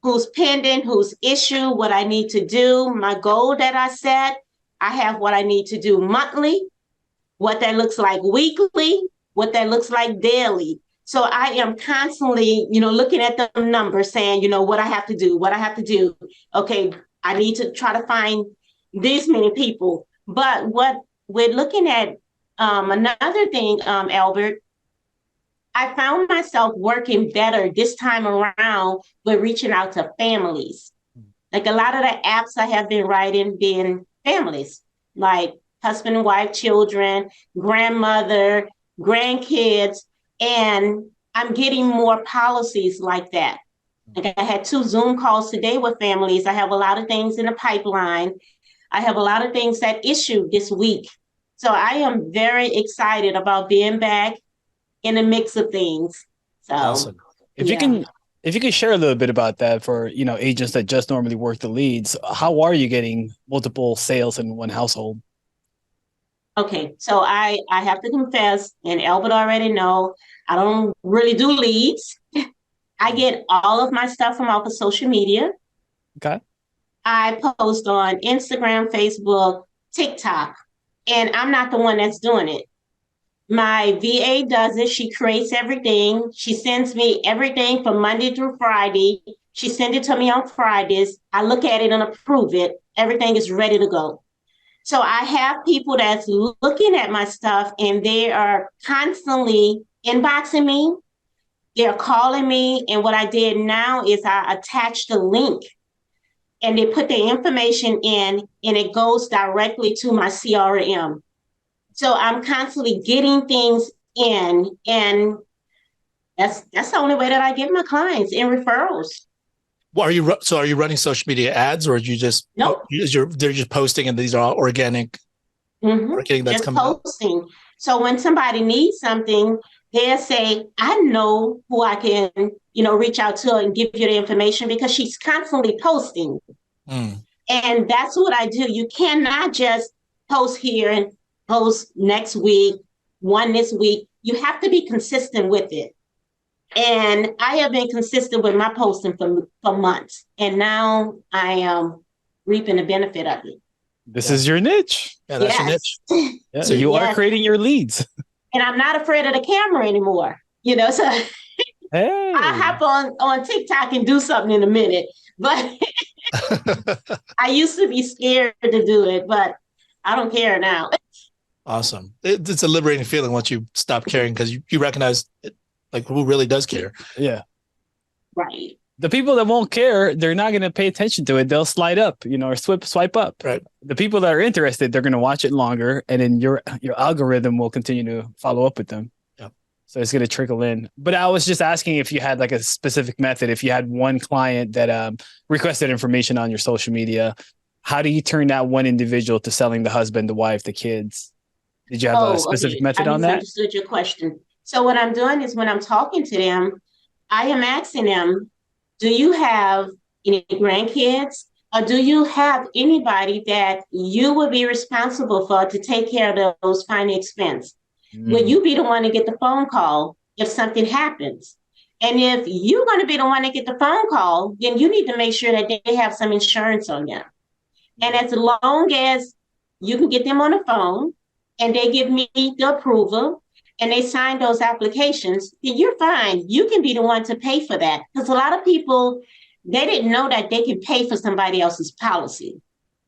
who's pending, who's issued, what I need to do, my goal that I set. I have what I need to do monthly, what that looks like weekly, what that looks like daily. So I am constantly, looking at the numbers saying, what I have to do, what I have to do. Okay, I need to try to find this many people. But what we're looking at, another thing, Albert, I found myself working better this time around with reaching out to families. Like a lot of the apps I have been writing being families, like husband and wife, children, grandmother, grandkids, and I'm getting more policies like that. Like I had 2 Zoom calls today with families. I have a lot of things in the pipeline. I have a lot of things that issued this week. So I am very excited about being back in the mix of things. So Awesome. If you can share a little bit about that for, agents that just normally work the leads, how are you getting multiple sales in one household? Okay, so I have to confess, and Albert already know, I don't really do leads. I get all of my stuff from off of social media. Okay. I post on Instagram, Facebook, TikTok, and I'm not the one that's doing it. My VA does it. She creates everything. She sends me everything from Monday through Friday. She sends it to me on Fridays. I look at it and approve it. Everything is ready to go. So I have people that's looking at my stuff and they are constantly inboxing me. They're calling me. And what I did now is I attached a link and they put the information in and it goes directly to my CRM. So I'm constantly getting things in, and that's the only way that I get my clients in referrals. Well, are you running social media ads, or are you just Nope. They're just posting, and these are all organic marketing that's just coming up? posting. So when somebody needs something, they'll say, I know who I can, reach out to and give you the information because she's constantly posting. And that's what I do. You cannot just post here and post next week, one this week. You have to be consistent with it. And I have been consistent with my posting for months. And now I am reaping the benefit of it. This is your niche. Yeah, that's your niche. Yeah, so you are creating your leads. And I'm not afraid of the camera anymore. So hey. I hop on TikTok and do something in a minute. But I used to be scared to do it, but I don't care now. Awesome. It's a liberating feeling once you stop caring because you recognize it, like who really does care. Yeah. Right. The people that won't care, they're not going to pay attention to it. They'll slide up, or swipe up. Right. The people that are interested, they're going to watch it longer, and then your algorithm will continue to follow up with them. Yep. So it's going to trickle in. But I was just asking if you had like a specific method. If you had one client that requested information on your social media, how do you turn that one individual to selling the husband, the wife, the kids? Did you have a specific method on that? I understood your question. So what I'm doing is when I'm talking to them, I am asking them, do you have any grandkids? Or do you have anybody that you would be responsible for to take care of those final expenses? Will you be the one to get the phone call if something happens? And if you're going to be the one to get the phone call, then you need to make sure that they have some insurance on them. And as long as you can get them on the phone and they give me the approval and they sign those applications, then you're fine. You can be the one to pay for that. Because a lot of people, they didn't know that they can pay for somebody else's policy.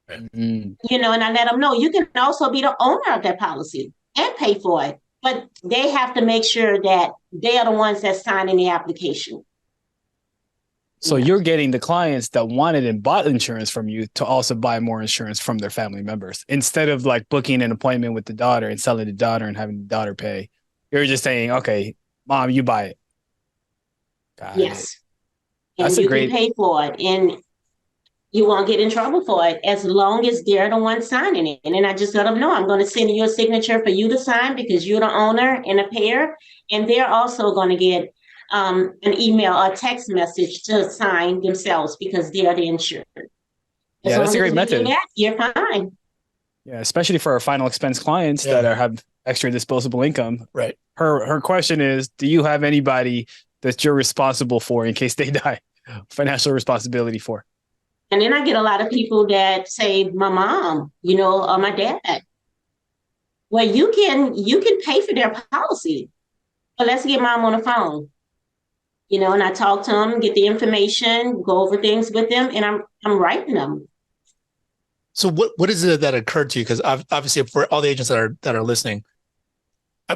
And I let them know you can also be the owner of that policy and pay for it. But they have to make sure that they are the ones that sign in the application. So you're getting the clients that wanted and bought insurance from you to also buy more insurance from their family members. Instead of like booking an appointment with the daughter and selling the daughter and having the daughter pay, you're just saying, okay, mom, you buy it. Yes. And That's you can pay for it. And you won't get in trouble for it as long as they're the one signing it. And then I just let them know I'm going to send you a signature for you to sign because you're the owner and a payer. And they're also going to get an email or text message to sign themselves because they are the insured. Yeah, that's a great method. You're fine. Yeah, especially for our final expense clients that have extra disposable income. Right. Her question is, do you have anybody that you're responsible for in case they die? Financial responsibility for. And then I get a lot of people that say, my mom, or my dad. Well, you can pay for their policy, but let's get mom on the phone. And I talk to them, get the information, go over things with them, and I'm writing them. So what is it that occurred to you? Because obviously, for all the agents that are listening,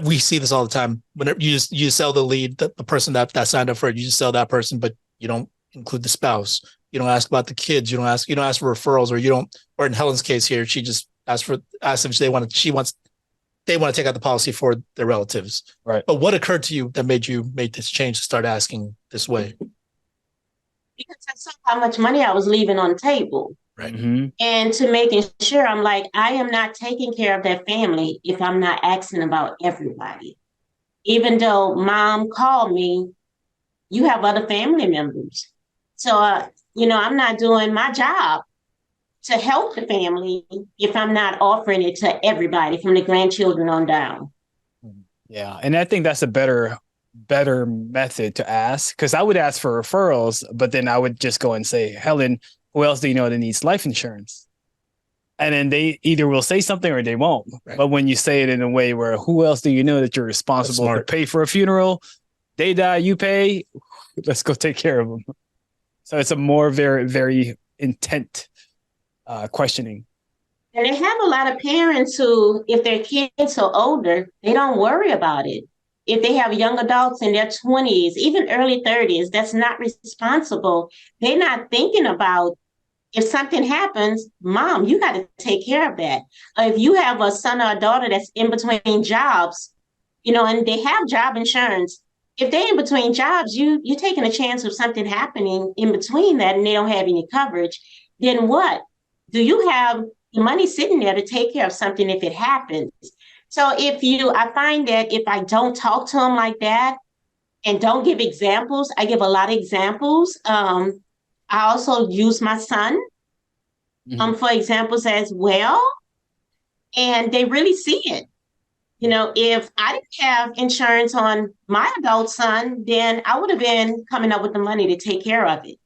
we see this all the time. Whenever you sell the lead, the person that signed up for it, you just sell that person, but you don't include the spouse. You don't ask about the kids. You don't ask for referrals, or in Helen's case here, she just asked if they want to take out the policy for their relatives. Right. But what occurred to you that made you make this change to start asking this way? Because I saw how much money I was leaving on the table. Right. Mm-hmm. And to making sure, I'm like, I am not taking care of that family if I'm not asking about everybody. Even though mom called me, you have other family members. So, I'm not doing my job to help the family if I'm not offering it to everybody from the grandchildren on down. Yeah. And I think that's a better method to ask, because I would ask for referrals, but then I would just go and say, Helen, who else do you know that needs life insurance? And then they either will say something or they won't. Right. But when you say it in a way where, who else do you know that you're responsible to pay for a funeral? They die, you pay. Let's go take care of them. So it's a more very, very intent questioning. And they have a lot of parents who, if their kids are older, they don't worry about it. If they have young adults in their 20s, even early 30s, that's not responsible. They're not thinking about, if something happens, mom, you got to take care of that. If you have a son or a daughter that's in between jobs, and they have job insurance, if they're in between jobs, you're taking a chance of something happening in between that and they don't have any coverage, then what? Do you have the money sitting there to take care of something if it happens? So I find that if I don't talk to them like that and don't give examples, I give a lot of examples. I also use my son for examples as well. And they really see it. If I didn't have insurance on my adult son, then I would have been coming up with the money to take care of it.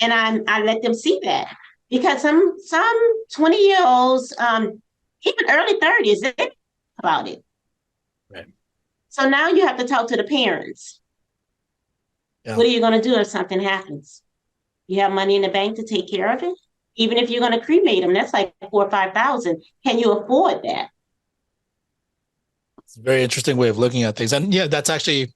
And I let them see that. Because some 20-year-olds, even early 30s, they think about it. Right. So now you have to talk to the parents. Yeah. What are you going to do if something happens? You have money in the bank to take care of it? Even if you're going to cremate them, that's like $4,000 or $5,000. Can you afford that? It's a very interesting way of looking at things. And yeah, that's actually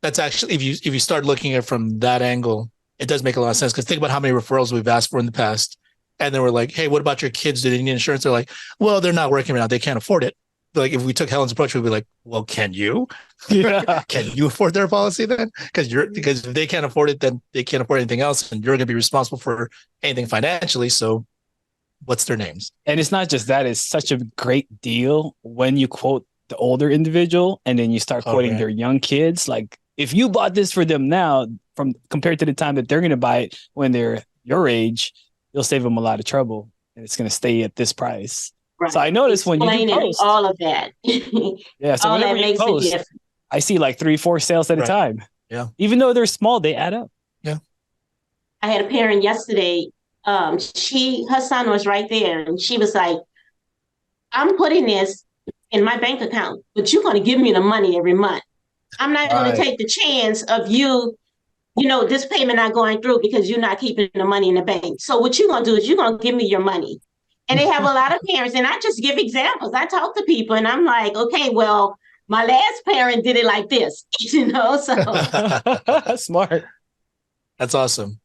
if you start looking at it from that angle, it does make a lot of sense. Because think about how many referrals we've asked for in the past. And then we're like, hey, what about your kids? Do they need insurance? They're like, well, they're not working right now. They can't afford it. Like if we took Helen's approach, we'd be like, well, can you? Yeah. Can you afford their policy then? Because if they can't afford it, then they can't afford anything else. And you're going to be responsible for anything financially. So what's their names? And it's not just that. It's such a great deal when you quote the older individual and then you start quoting their young kids. Like if you bought this for them now, from compared to the time that they're going to buy it when they're your age, you'll save them a lot of trouble and it's going to stay at this price. Right. So I noticed when you post all of that. Yeah. So whenever you post, I see like 3-4 sales at a time. Yeah. Even though they're small, they add up. Yeah. I had a parent yesterday. Her son was right there and she was like, I'm putting this in my bank account, but you're going to give me the money every month. I'm not going to take the chance of this payment not going through because you're not keeping the money in the bank. So what you're going to do is you're going to give me your money. And they have a lot of parents, and I just give examples. I talk to people and I'm like, okay, well, my last parent did it like this, so. Smart. That's awesome.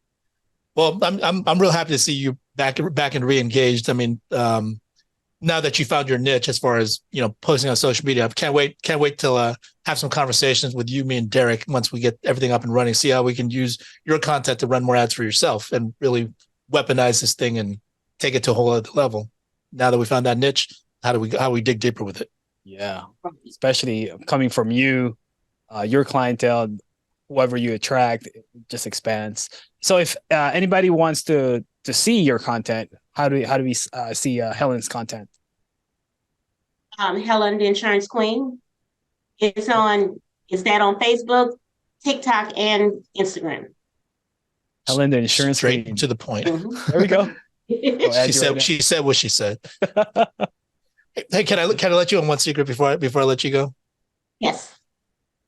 Well, I'm real happy to see you back and re-engaged. I mean, now that you found your niche as far as, posting on social media, I can't wait till have some conversations with you, me and Derek, once we get everything up and running, see how we can use your content to run more ads for yourself and really weaponize this thing and take it to a whole other level. Now that we found that niche, how we dig deeper with it? Yeah. Especially coming from you, your clientele, whoever you attract, it just expands. So if anybody wants to see your content, how do we see Helen's content? Helen, the Insurance Queen. It's on. Is that on Facebook, TikTok, and Instagram? Helen, the Insurance Straight Queen. to the point. Mhm. There we go. She said what she said. Hey, can I let you on one secret before I let you go? Yes.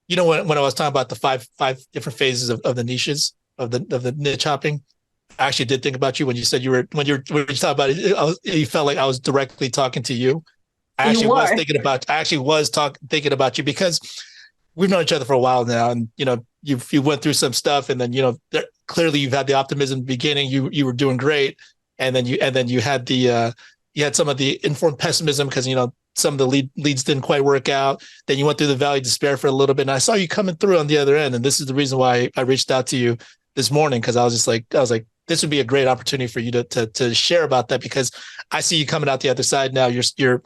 You know, when I was talking about the five different phases of the niches of the niche hopping, I actually did think about you when you said when you talking about it. You felt like I was directly talking to you. I actually was thinking about you because we've known each other for a while now, and you know you went through some stuff, and then you know clearly you've had the optimism beginning. You were doing great, and then you had the you had some of the informed pessimism because you know some of the leads didn't quite work out. Then you went through the valley of despair for a little bit, and I saw you coming through on the other end. And this is the reason why I reached out to you this morning, because I was like, this would be a great opportunity for you to share about that, because I see you coming out the other side now. You're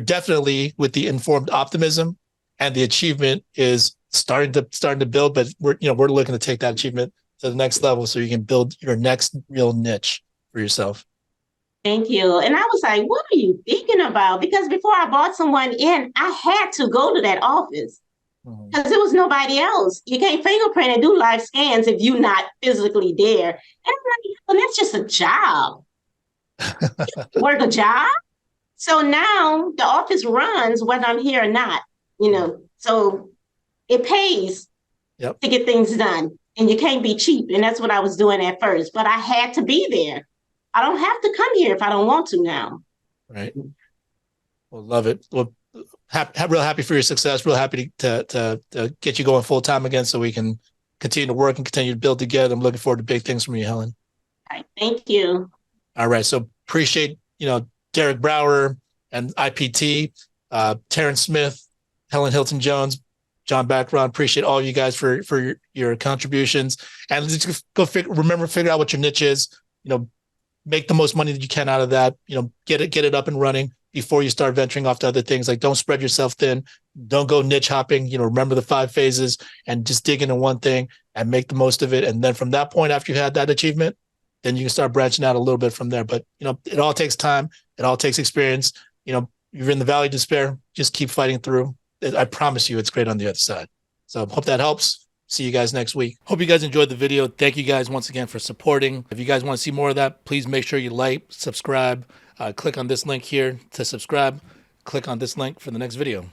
definitely with the informed optimism, and the achievement is starting to build. But we're looking to take that achievement to the next level so you can build your next real niche for yourself. Thank you. And I was like, what are you thinking about? Because before I brought someone in, I had to go to that office because there was nobody else. You can't fingerprint and do live scans if you're not physically there. And I'm like, well, that's just a job. Work a job. So now the office runs whether I'm here or not, you know. So it pays to get things done. And you can't be cheap. And that's what I was doing at first. But I had to be there. I don't have to come here if I don't want to now. Right. Well, love it. Well, real happy for your success. Real happy to get you going full time again, so we can continue to work and continue to build together. I'm looking forward to big things from you, Helen. All right. Thank you. All right. So appreciate Derek Brower and IPT, Terrence Smith, Helen Hilton Jones, John Backron. Appreciate all you guys for your contributions. And just remember, figure out what your niche is. Make the most money that you can out of that. Get it up and running before you start venturing off to other things. Like, don't spread yourself thin. Don't go niche hopping. Remember the 5 phases and just dig into one thing and make the most of it. And then from that point, after you had that achievement, then you can start branching out a little bit from there. But it all takes time. It all takes experience. You're in the valley of despair. Just keep fighting through. I promise you, it's great on the other side. So hope that helps. See you guys next week. Hope you guys enjoyed the video. Thank you guys once again for supporting. If you guys want to see more of that, please make sure you like, subscribe, click on this link here to subscribe, click on this link for the next video.